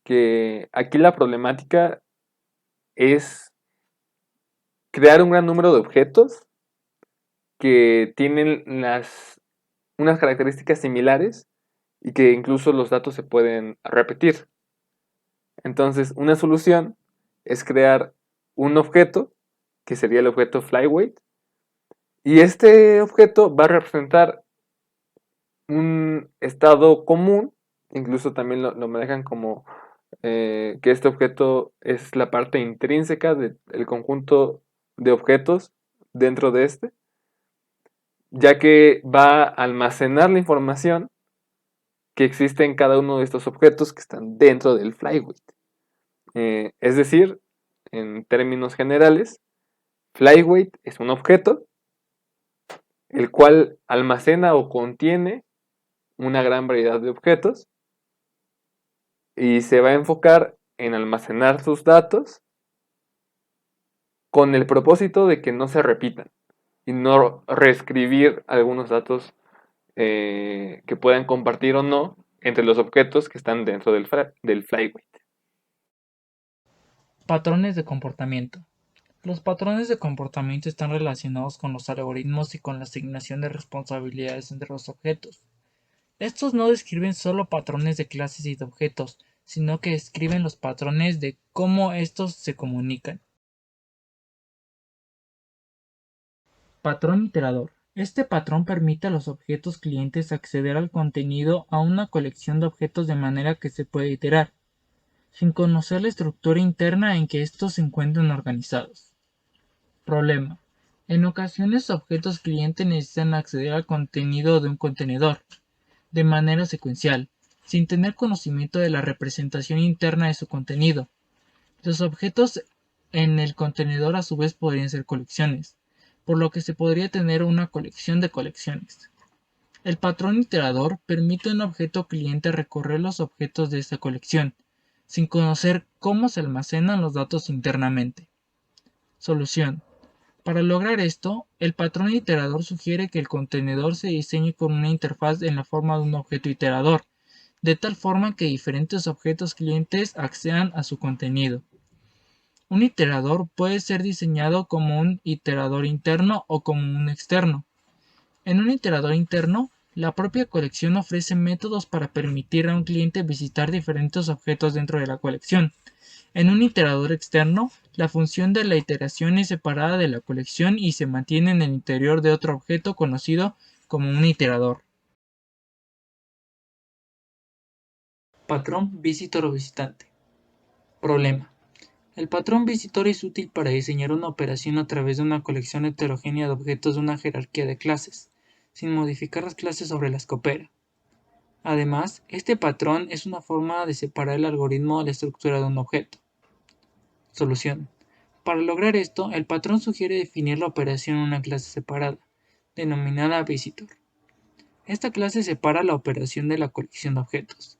que aquí la problemática es crear un gran número de objetos que tienen unas características similares y que incluso los datos se pueden repetir. Entonces, una solución es crear un objeto, que sería el objeto flyweight, y este objeto va a representar un estado común, incluso también lo manejan como que este objeto es la parte intrínseca del conjunto de objetos dentro de este, ya que va a almacenar la información que existe en cada uno de estos objetos que están dentro del flyweight. Es decir, en términos generales, flyweight es un objeto el cual almacena o contiene una gran variedad de objetos y se va a enfocar en almacenar sus datos con el propósito de que no se repitan y no reescribir algunos datos que puedan compartir o no entre los objetos que están dentro del flyweight. Patrones de comportamiento. Los patrones de comportamiento están relacionados con los algoritmos y con la asignación de responsabilidades entre los objetos. Estos no describen solo patrones de clases y de objetos, sino que describen los patrones de cómo estos se comunican. Patrón iterador. Este patrón permite a los objetos clientes acceder al contenido a una colección de objetos de manera que se puede iterar, sin conocer la estructura interna en que estos se encuentran organizados. Problema. En ocasiones objetos clientes necesitan acceder al contenido de un contenedor, de manera secuencial, sin tener conocimiento de la representación interna de su contenido. Los objetos en el contenedor a su vez podrían ser colecciones, por lo que se podría tener una colección de colecciones. El patrón iterador permite a un objeto cliente recorrer los objetos de esta colección, sin conocer cómo se almacenan los datos internamente. Solución. Para lograr esto, el patrón iterador sugiere que el contenedor se diseñe con una interfaz en la forma de un objeto iterador, de tal forma que diferentes objetos clientes accedan a su contenido. Un iterador puede ser diseñado como un iterador interno o como un externo. En un iterador interno, la propia colección ofrece métodos para permitir a un cliente visitar diferentes objetos dentro de la colección. En un iterador externo, la función de la iteración es separada de la colección y se mantiene en el interior de otro objeto conocido como un iterador. Patrón visitor o visitante. Problema. El patrón visitor es útil para diseñar una operación a través de una colección heterogénea de objetos de una jerarquía de clases, sin modificar las clases sobre las que opera. Además, este patrón es una forma de separar el algoritmo de la estructura de un objeto. Solución. Para lograr esto, el patrón sugiere definir la operación en una clase separada, denominada visitor. Esta clase separa la operación de la colección de objetos.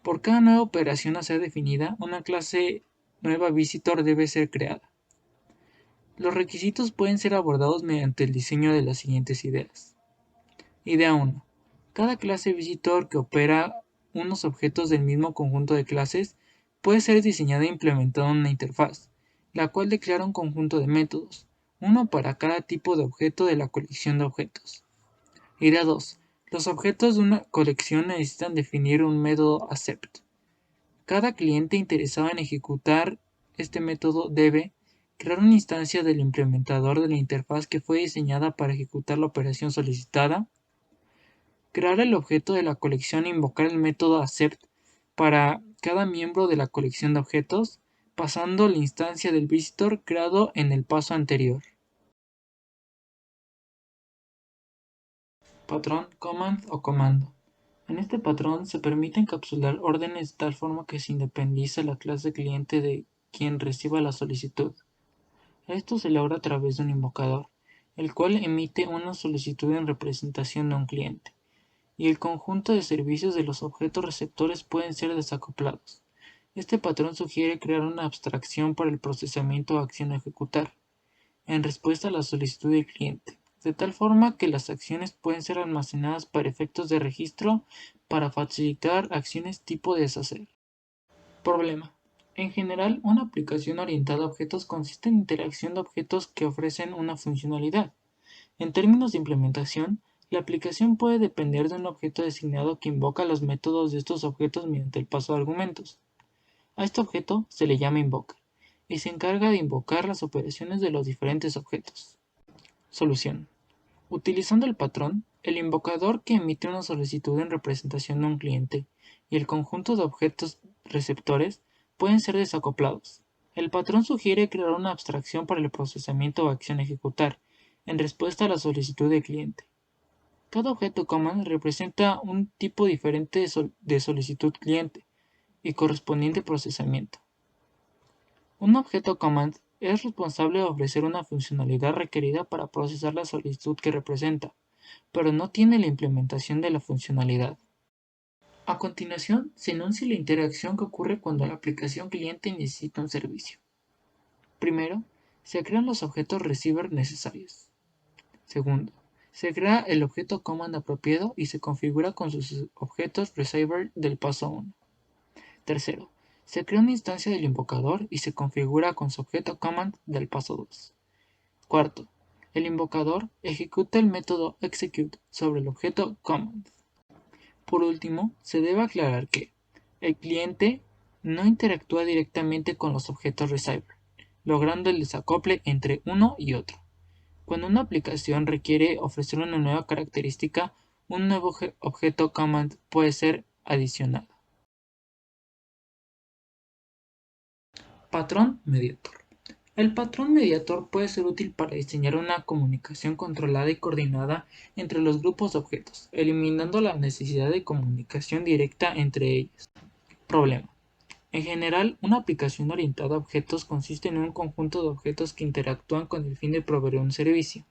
Por cada nueva operación a ser definida, una clase nueva visitor debe ser creada. Los requisitos pueden ser abordados mediante el diseño de las siguientes ideas. Idea 1. Cada clase visitor que opera unos objetos del mismo conjunto de clases puede ser diseñada e implementada en una interfaz, la cual declara un conjunto de métodos, uno para cada tipo de objeto de la colección de objetos. Idea 2. Los objetos de una colección necesitan definir un método accept. Cada cliente interesado en ejecutar este método debe crear una instancia del implementador de la interfaz que fue diseñada para ejecutar la operación solicitada, crear el objeto de la colección e invocar el método accept para cada miembro de la colección de objetos, pasando la instancia del visitor creado en el paso anterior. Patrón command o comando. En este patrón se permite encapsular órdenes de tal forma que se independiza la clase cliente de quien reciba la solicitud. Esto se logra a través de un invocador, el cual emite una solicitud en representación de un cliente, y el conjunto de servicios de los objetos receptores pueden ser desacoplados. Este patrón sugiere crear una abstracción para el procesamiento o acción a ejecutar, en respuesta a la solicitud del cliente, de tal forma que las acciones pueden ser almacenadas para efectos de registro para facilitar acciones tipo deshacer. Problema. En general, una aplicación orientada a objetos consiste en interacción de objetos que ofrecen una funcionalidad. En términos de implementación, la aplicación puede depender de un objeto designado que invoca los métodos de estos objetos mediante el paso de argumentos. A este objeto se le llama invoker, y se encarga de invocar las operaciones de los diferentes objetos. Solución. Utilizando el patrón, el invocador que emite una solicitud en representación de un cliente y el conjunto de objetos receptores pueden ser desacoplados. El patrón sugiere crear una abstracción para el procesamiento o acción a ejecutar, en respuesta a la solicitud del cliente. Cada objeto command representa un tipo diferente de solicitud cliente y correspondiente procesamiento. Un objeto command es responsable de ofrecer una funcionalidad requerida para procesar la solicitud que representa, pero no tiene la implementación de la funcionalidad. A continuación, se enuncia la interacción que ocurre cuando la aplicación cliente necesita un servicio. Primero, Se crean los objetos receiver necesarios. Segundo, se crea el objeto command apropiado y se configura con sus objetos receiver del paso 1. Tercero, se crea una instancia del invocador y se configura con su objeto command del paso 2. Cuarto, el invocador ejecuta el método execute sobre el objeto command. Por último, se debe aclarar que el cliente no interactúa directamente con los objetos receiver, logrando el desacople entre uno y otro. Cuando una aplicación requiere ofrecer una nueva característica, un nuevo objeto command puede ser adicionado. Patrón mediator. El patrón mediator puede ser útil para diseñar una comunicación controlada y coordinada entre los grupos de objetos, eliminando la necesidad de comunicación directa entre ellos. Problema. En general, una aplicación orientada a objetos consiste en un conjunto de objetos que interactúan con el fin de proveer un servicio.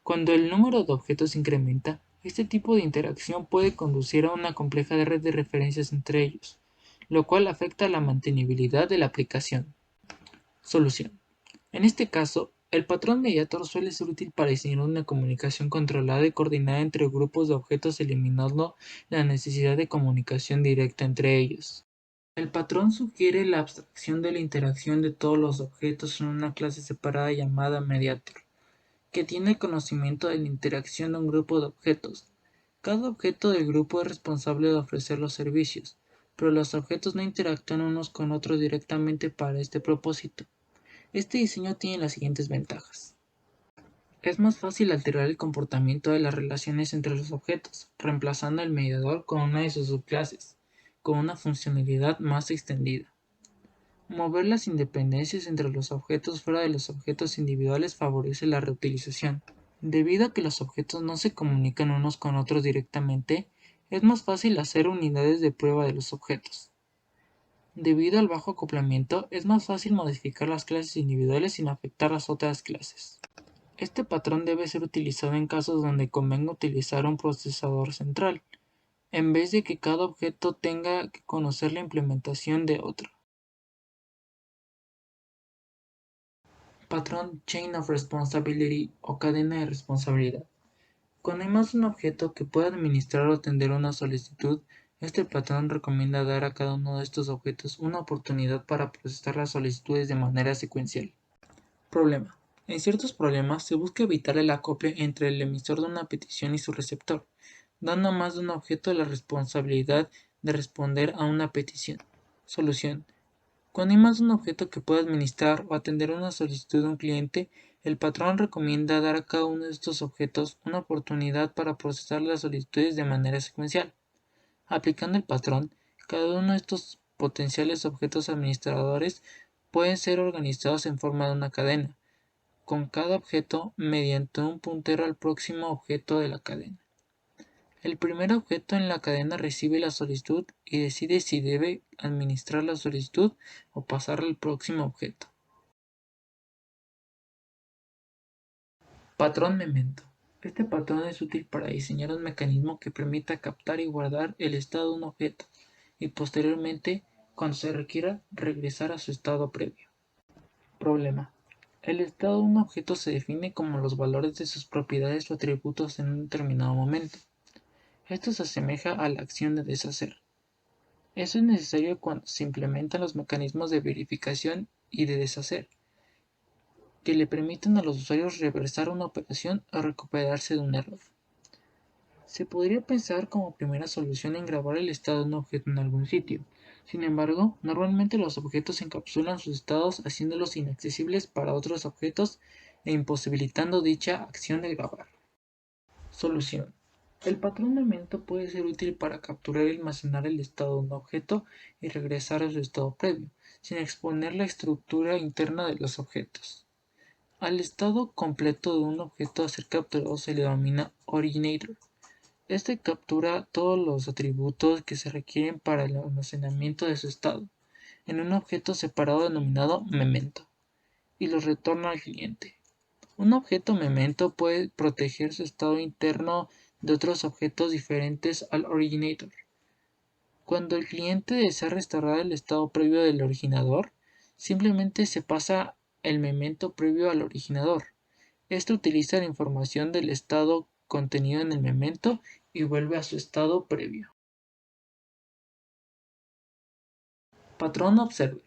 Cuando el número de objetos incrementa, este tipo de interacción puede conducir a una compleja red de referencias entre ellos, lo cual afecta la mantenibilidad de la aplicación. Solución. En este caso, el patrón mediator suele ser útil para diseñar una comunicación controlada y coordinada entre grupos de objetos, eliminando la necesidad de comunicación directa entre ellos. El patrón sugiere la abstracción de la interacción de todos los objetos en una clase separada llamada mediator, que tiene conocimiento de la interacción de un grupo de objetos. Cada objeto del grupo es responsable de ofrecer los servicios, pero los objetos no interactúan unos con otros directamente para este propósito. Este diseño tiene las siguientes ventajas. Es más fácil alterar el comportamiento de las relaciones entre los objetos, reemplazando al mediador con una de sus subclases, con una funcionalidad más extendida. Mover las independencias entre los objetos fuera de los objetos individuales favorece la reutilización. Debido a que los objetos no se comunican unos con otros directamente, es más fácil hacer unidades de prueba de los objetos. Debido al bajo acoplamiento, es más fácil modificar las clases individuales sin afectar las otras clases. Este patrón debe ser utilizado en casos donde convenga utilizar un procesador central, en vez de que cada objeto tenga que conocer la implementación de otro. Patrón Chain of Responsibility o cadena de responsabilidad. Cuando hay más de un objeto que pueda administrar o atender una solicitud, este patrón recomienda dar a cada uno de estos objetos una oportunidad para procesar las solicitudes de manera secuencial. Problema. En ciertos problemas se busca evitar el acople entre el emisor de una petición y su receptor, dando a más de un objeto la responsabilidad de responder a una petición. Solución. Cuando hay más de un objeto que pueda administrar o atender una solicitud de un cliente, el patrón recomienda dar a cada uno de estos objetos una oportunidad para procesar las solicitudes de manera secuencial. Aplicando el patrón, cada uno de estos potenciales objetos administradores pueden ser organizados en forma de una cadena, con cada objeto mediante un puntero al próximo objeto de la cadena. El primer objeto en la cadena recibe la solicitud y decide si debe administrar la solicitud o pasarla al próximo objeto. Patrón memento. Este patrón es útil para diseñar un mecanismo que permita captar y guardar el estado de un objeto y posteriormente, cuando se requiera, regresar a su estado previo. Problema. El estado de un objeto se define como los valores de sus propiedades o atributos en un determinado momento. Esto se asemeja a la acción de deshacer. Eso es necesario cuando se implementan los mecanismos de verificación y de deshacer, que le permiten a los usuarios reversar una operación o recuperarse de un error. Se podría pensar como primera solución en grabar el estado de un objeto en algún sitio. Sin embargo, normalmente los objetos encapsulan sus estados haciéndolos inaccesibles para otros objetos e imposibilitando dicha acción de grabar. Solución. El patrón memento puede ser útil para capturar y almacenar el estado de un objeto y regresar a su estado previo, sin exponer la estructura interna de los objetos. Al estado completo de un objeto a ser capturado se le denomina originator. Este captura todos los atributos que se requieren para el almacenamiento de su estado, en un objeto separado denominado memento, y los retorna al cliente. Un objeto memento puede proteger su estado interno de otros objetos diferentes al originator. Cuando el cliente desea restaurar el estado previo del originador, simplemente se pasa el memento previo al originador. Este utiliza la información del estado contenido en el memento y vuelve a su estado previo. Patrón Observer.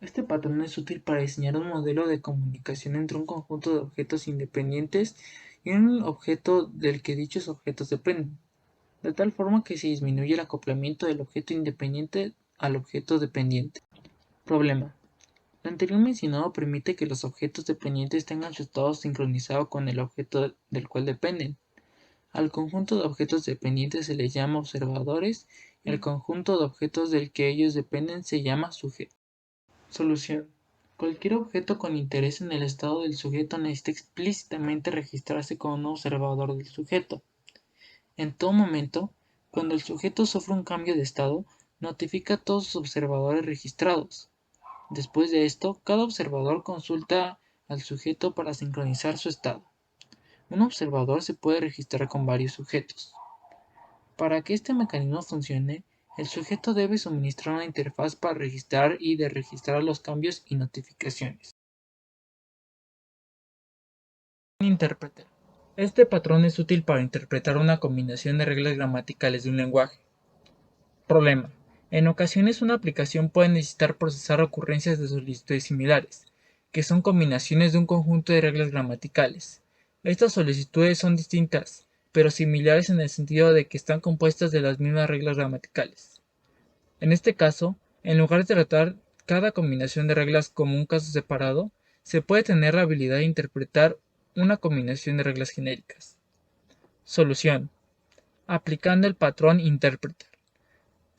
Este patrón es útil para diseñar un modelo de comunicación entre un conjunto de objetos independientes y un objeto del que dichos objetos dependen, de tal forma que se disminuye el acoplamiento del objeto independiente al objeto dependiente. Problema. Lo anterior mencionado permite que los objetos dependientes tengan su estado sincronizado con el objeto del cual dependen. Al conjunto de objetos dependientes se les llama observadores y al conjunto de objetos del que ellos dependen se llama sujeto. Solución. Cualquier objeto con interés en el estado del sujeto necesita explícitamente registrarse como un observador del sujeto. En todo momento, cuando el sujeto sufre un cambio de estado, notifica a todos sus observadores registrados. Después de esto, cada observador consulta al sujeto para sincronizar su estado. Un observador se puede registrar con varios sujetos. Para que este mecanismo funcione, el sujeto debe suministrar una interfaz para registrar y deregistrar los cambios y notificaciones. Intérprete. Este patrón es útil para interpretar una combinación de reglas gramaticales de un lenguaje. Problema. En ocasiones una aplicación puede necesitar procesar ocurrencias de solicitudes similares, que son combinaciones de un conjunto de reglas gramaticales. Estas solicitudes son distintas, pero similares en el sentido de que están compuestas de las mismas reglas gramaticales. En este caso, en lugar de tratar cada combinación de reglas como un caso separado, se puede tener la habilidad de interpretar una combinación de reglas genéricas. Solución. Aplicando el patrón Interpreter.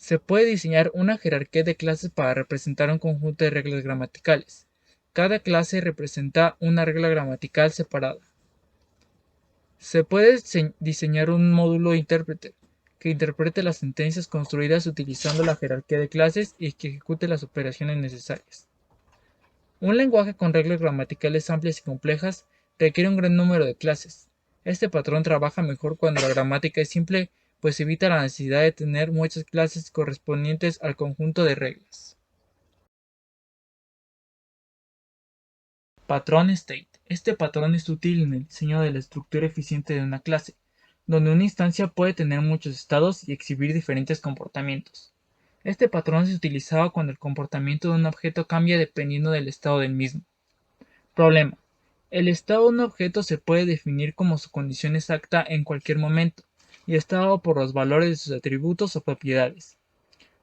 Se puede diseñar una jerarquía de clases para representar un conjunto de reglas gramaticales. Cada clase representa una regla gramatical separada. Se puede diseñar un módulo Interpreter que interprete las sentencias construidas utilizando la jerarquía de clases y que ejecute las operaciones necesarias. Un lenguaje con reglas gramaticales amplias y complejas requiere un gran número de clases. Este patrón trabaja mejor cuando la gramática es simple, pues evita la necesidad de tener muchas clases correspondientes al conjunto de reglas. Patrón State. Este patrón es útil en el diseño de la estructura eficiente de una clase, donde una instancia puede tener muchos estados y exhibir diferentes comportamientos. Este patrón se utilizaba cuando el comportamiento de un objeto cambia dependiendo del estado del mismo. Problema. El estado de un objeto se puede definir como su condición exacta en cualquier momento, y está dado por los valores de sus atributos o propiedades.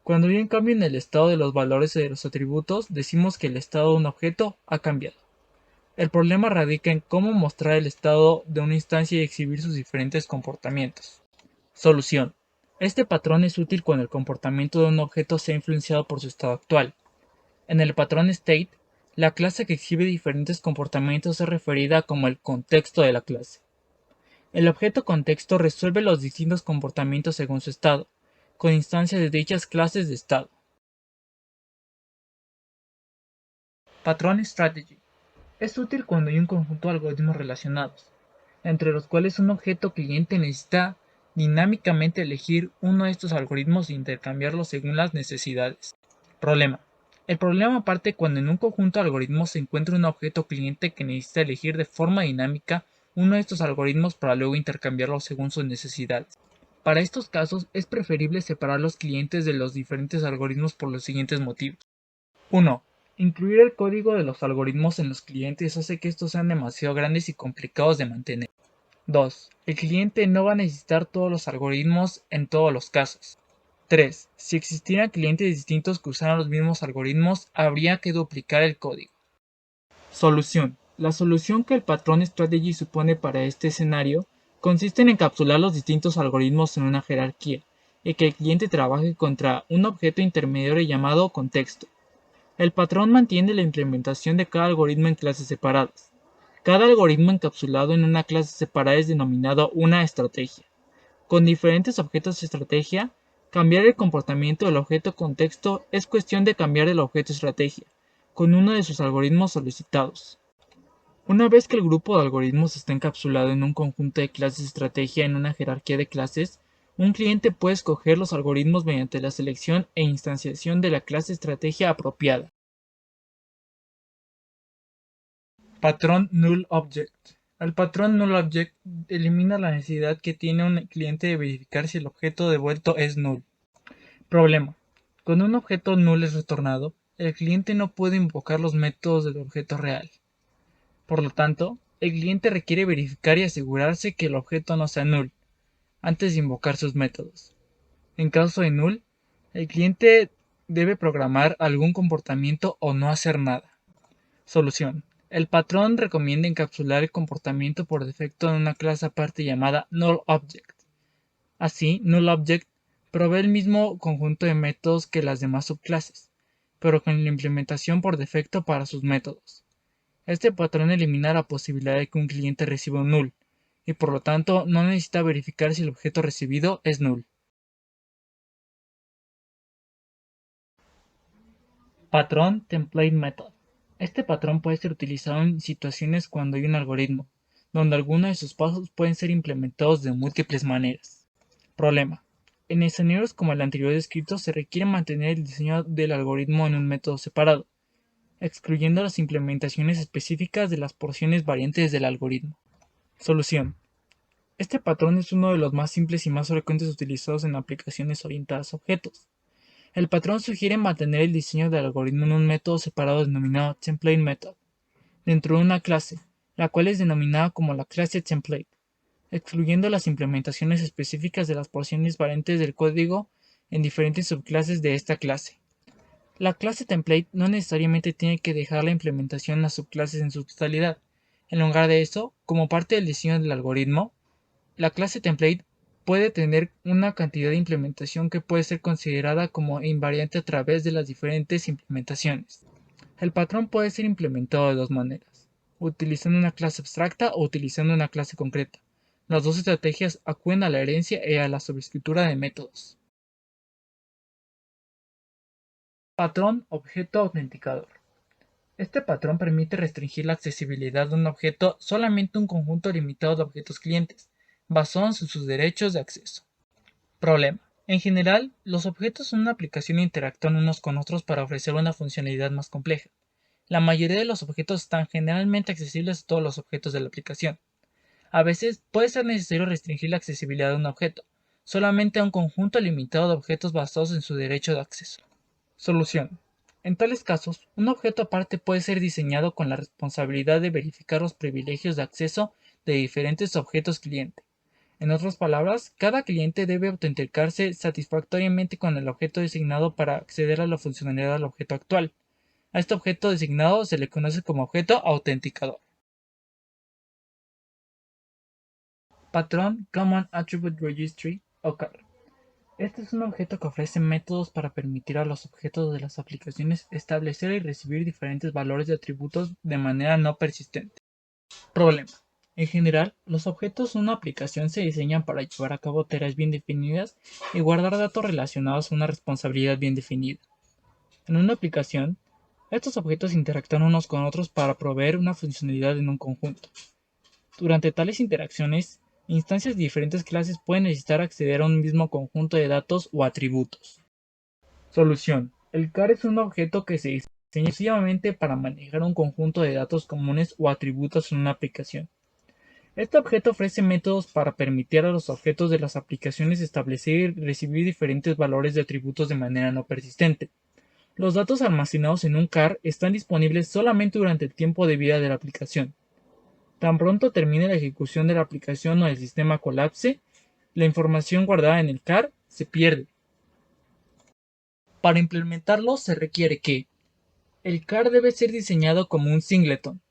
Cuando hay un cambio en el estado de los valores de los atributos, decimos que el estado de un objeto ha cambiado. El problema radica en cómo mostrar el estado de una instancia y exhibir sus diferentes comportamientos. Solución. Este patrón es útil cuando el comportamiento de un objeto sea influenciado por su estado actual. En el patrón State, la clase que exhibe diferentes comportamientos es referida como el contexto de la clase. El objeto contexto resuelve los distintos comportamientos según su estado, con instancias de dichas clases de estado. Patrón Strategy. Es útil cuando hay un conjunto de algoritmos relacionados, entre los cuales un objeto cliente necesita dinámicamente elegir uno de estos algoritmos e intercambiarlos según las necesidades. Problema. El problema parte cuando en un conjunto de algoritmos se encuentra un objeto cliente que necesita elegir de forma dinámica uno de estos algoritmos para luego intercambiarlos según sus necesidades. Para estos casos es preferible separar los clientes de los diferentes algoritmos por los siguientes motivos. 1. Incluir el código de los algoritmos en los clientes hace que estos sean demasiado grandes y complicados de mantener. 2. El cliente no va a necesitar todos los algoritmos en todos los casos. 3. Si existieran clientes distintos que usaran los mismos algoritmos, habría que duplicar el código. Solución. La solución que el patrón Strategy supone para este escenario consiste en encapsular los distintos algoritmos en una jerarquía y que el cliente trabaje contra un objeto intermediario llamado contexto. El patrón mantiene la implementación de cada algoritmo en clases separadas. Cada algoritmo encapsulado en una clase separada es denominado una estrategia. Con diferentes objetos estrategia, cambiar el comportamiento del objeto contexto es cuestión de cambiar el objeto estrategia, con uno de sus algoritmos solicitados. Una vez que el grupo de algoritmos está encapsulado en un conjunto de clases estrategia en una jerarquía de clases, un cliente puede escoger los algoritmos mediante la selección e instanciación de la clase estrategia apropiada. Patrón Null Object. El patrón Null Object elimina la necesidad que tiene un cliente de verificar si el objeto devuelto es null. Problema. Cuando un objeto null es retornado, el cliente no puede invocar los métodos del objeto real. Por lo tanto, el cliente requiere verificar y asegurarse que el objeto no sea null, antes de invocar sus métodos. En caso de null, el cliente debe programar algún comportamiento o no hacer nada. Solución. El patrón recomienda encapsular el comportamiento por defecto en una clase aparte llamada NullObject. Así, NullObject provee el mismo conjunto de métodos que las demás subclases, pero con la implementación por defecto para sus métodos. Este patrón elimina la posibilidad de que un cliente reciba un null, y por lo tanto no necesita verificar si el objeto recibido es null. Patrón Template Method. Este patrón puede ser utilizado en situaciones cuando hay un algoritmo, donde algunos de sus pasos pueden ser implementados de múltiples maneras. Problema. En escenarios como el anterior descrito se requiere mantener el diseño del algoritmo en un método separado, excluyendo las implementaciones específicas de las porciones variantes del algoritmo. Solución. Este patrón es uno de los más simples y más frecuentes utilizados en aplicaciones orientadas a objetos. El patrón sugiere mantener el diseño del algoritmo en un método separado denominado Template Method, dentro de una clase, la cual es denominada como la clase Template, excluyendo las implementaciones específicas de las porciones variantes del código en diferentes subclases de esta clase. La clase Template no necesariamente tiene que dejar la implementación en las subclases en su totalidad. En lugar de eso, como parte del diseño del algoritmo, la clase Template puede tener una cantidad de implementación que puede ser considerada como invariante a través de las diferentes implementaciones. El patrón puede ser implementado de dos maneras, utilizando una clase abstracta o utilizando una clase concreta. Las dos estrategias acuden a la herencia y a la sobreescritura de métodos. Patrón objeto autenticador. Este patrón permite restringir la accesibilidad de un objeto solamente a un conjunto limitado de objetos clientes, basados en sus derechos de acceso. Problema. En general, los objetos en una aplicación interactúan unos con otros para ofrecer una funcionalidad más compleja. La mayoría de los objetos están generalmente accesibles a todos los objetos de la aplicación. A veces puede ser necesario restringir la accesibilidad de un objeto, solamente a un conjunto limitado de objetos basados en su derecho de acceso. Solución. En tales casos, un objeto aparte puede ser diseñado con la responsabilidad de verificar los privilegios de acceso de diferentes objetos cliente. En otras palabras, cada cliente debe autenticarse satisfactoriamente con el objeto designado para acceder a la funcionalidad del objeto actual. A este objeto designado se le conoce como objeto autenticador. Patrón Common Attribute Registry o CAR. Este es un objeto que ofrece métodos para permitir a los objetos de las aplicaciones establecer y recibir diferentes valores de atributos de manera no persistente. Problema. En general, los objetos de una aplicación se diseñan para llevar a cabo tareas bien definidas y guardar datos relacionados a una responsabilidad bien definida. En una aplicación, estos objetos interactúan unos con otros para proveer una funcionalidad en un conjunto. Durante tales interacciones, instancias de diferentes clases pueden necesitar acceder a un mismo conjunto de datos o atributos. Solución. El CAR es un objeto que se diseña exclusivamente para manejar un conjunto de datos comunes o atributos en una aplicación. Este objeto ofrece métodos para permitir a los objetos de las aplicaciones establecer y recibir diferentes valores de atributos de manera no persistente. Los datos almacenados en un CAR están disponibles solamente durante el tiempo de vida de la aplicación. Tan pronto termine la ejecución de la aplicación o el sistema colapse, la información guardada en el CAR se pierde. Para implementarlo se requiere que el CAR debe ser diseñado como un singleton.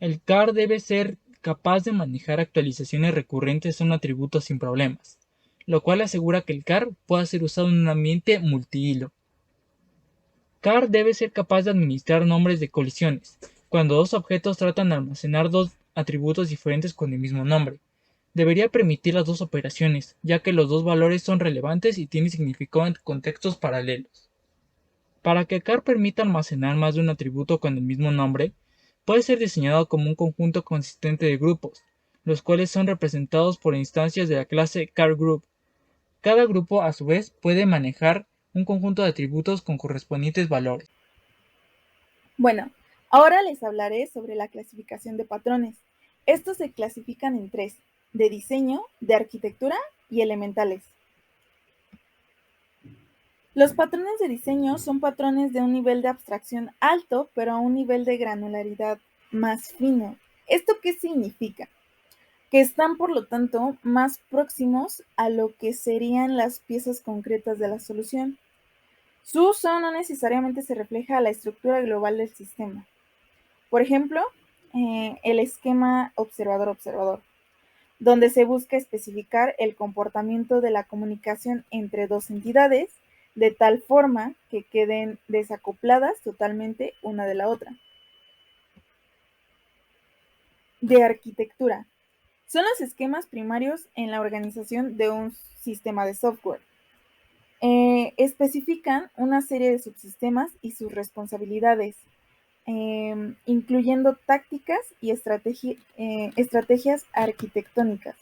El CAR debe ser capaz de manejar actualizaciones recurrentes a un atributo sin problemas, lo cual asegura que el CAR pueda ser usado en un ambiente multihilo. CAR debe ser capaz de administrar nombres de colisiones, cuando dos objetos tratan de almacenar dos atributos diferentes con el mismo nombre. Debería permitir las dos operaciones, ya que los dos valores son relevantes y tienen significado en contextos paralelos. Para que CAR permita almacenar más de un atributo con el mismo nombre, puede ser diseñado como un conjunto consistente de grupos, los cuales son representados por instancias de la clase CARGroup. Cada grupo, a su vez, puede manejar un conjunto de atributos con correspondientes valores. Bueno, Ahora les hablaré sobre la clasificación de patrones. Estos se clasifican en 3: de diseño, de arquitectura y elementales. Los patrones de diseño son patrones de un nivel de abstracción alto, pero a un nivel de granularidad más fino. ¿Esto qué significa? Que están, por lo tanto, más próximos a lo que serían las piezas concretas de la solución. Su uso no necesariamente se refleja a la estructura global del sistema. Por ejemplo, el esquema observador-observador, donde se busca especificar el comportamiento de la comunicación entre dos entidades de tal forma que queden desacopladas totalmente una de la otra. De arquitectura. Son los esquemas primarios en la organización de un sistema de software. Especifican una serie de subsistemas y sus responsabilidades, incluyendo tácticas y estrategias arquitectónicas.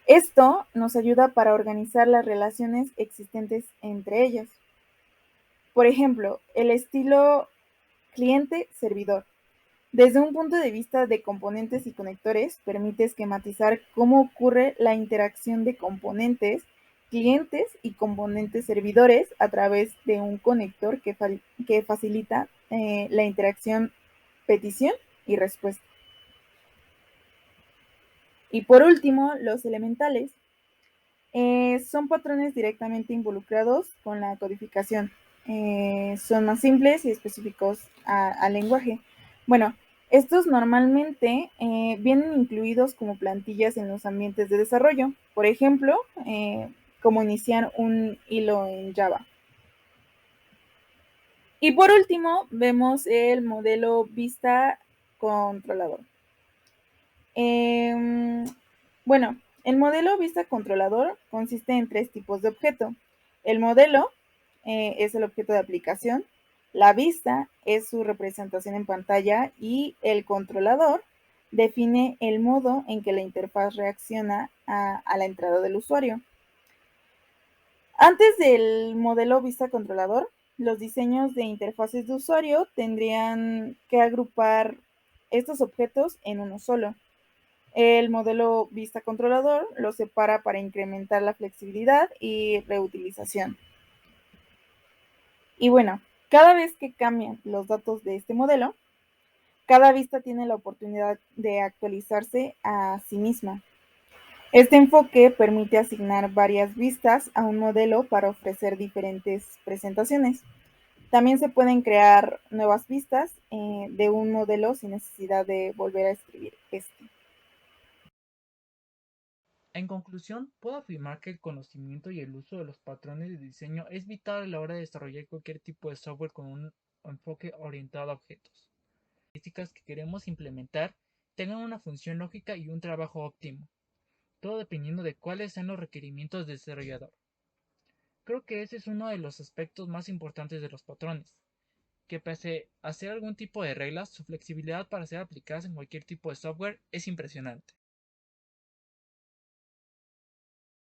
Esto nos ayuda para organizar las relaciones existentes entre ellas. Por ejemplo, el estilo cliente-servidor. Desde un punto de vista de componentes y conectores, permite esquematizar cómo ocurre la interacción de componentes clientes y componentes servidores a través de un conector que facilita la interacción petición y respuesta. Y por último, los elementales son patrones directamente involucrados con la codificación. Son más simples y específicos al lenguaje. Bueno, estos normalmente vienen incluidos como plantillas en los ambientes de desarrollo. Por ejemplo, como iniciar un hilo en Java. Y por último, vemos el modelo vista controlador. Bueno, el modelo vista controlador consiste en 3 tipos de objeto. El modelo es el objeto de aplicación, la vista es su representación en pantalla y el controlador define el modo en que la interfaz reacciona a la entrada del usuario. Antes del modelo vista controlador, los diseños de interfaces de usuario tendrían que agrupar estos objetos en uno solo. El modelo vista controlador lo separa para incrementar la flexibilidad y reutilización. Y bueno, cada vez que cambian los datos de este modelo, cada vista tiene la oportunidad de actualizarse a sí misma. Este enfoque permite asignar varias vistas a un modelo para ofrecer diferentes presentaciones. También se pueden crear nuevas vistas de un modelo sin necesidad de volver a escribir este. En conclusión, puedo afirmar que el conocimiento y el uso de los patrones de diseño es vital a la hora de desarrollar cualquier tipo de software con un enfoque orientado a objetos. Las características que queremos implementar tengan una función lógica y un trabajo óptimo, todo dependiendo de cuáles sean los requerimientos del desarrollador. Creo que ese es uno de los aspectos más importantes de los patrones, que pese a ser algún tipo de reglas, su flexibilidad para ser aplicadas en cualquier tipo de software es impresionante.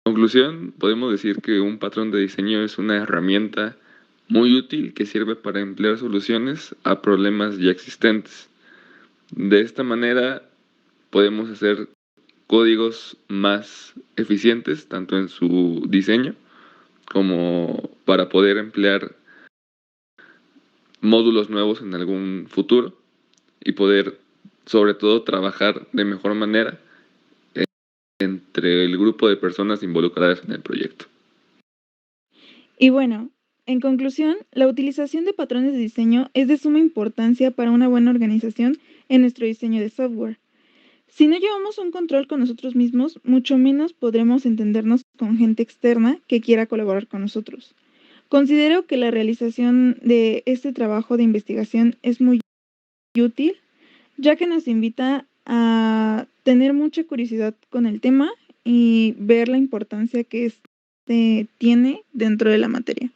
En conclusión, podemos decir que un patrón de diseño es una herramienta muy útil que sirve para emplear soluciones a problemas ya existentes. De esta manera podemos hacer códigos más eficientes, tanto en su diseño como para poder emplear módulos nuevos en algún futuro y poder, sobre todo, trabajar de mejor manera entre el grupo de personas involucradas en el proyecto. Y bueno, en conclusión, la utilización de patrones de diseño es de suma importancia para una buena organización en nuestro diseño de software. Si no llevamos un control con nosotros mismos, mucho menos podremos entendernos con gente externa que quiera colaborar con nosotros. Considero que la realización de este trabajo de investigación es muy útil, ya que nos invita a tener mucha curiosidad con el tema y ver la importancia que este tiene dentro de la materia.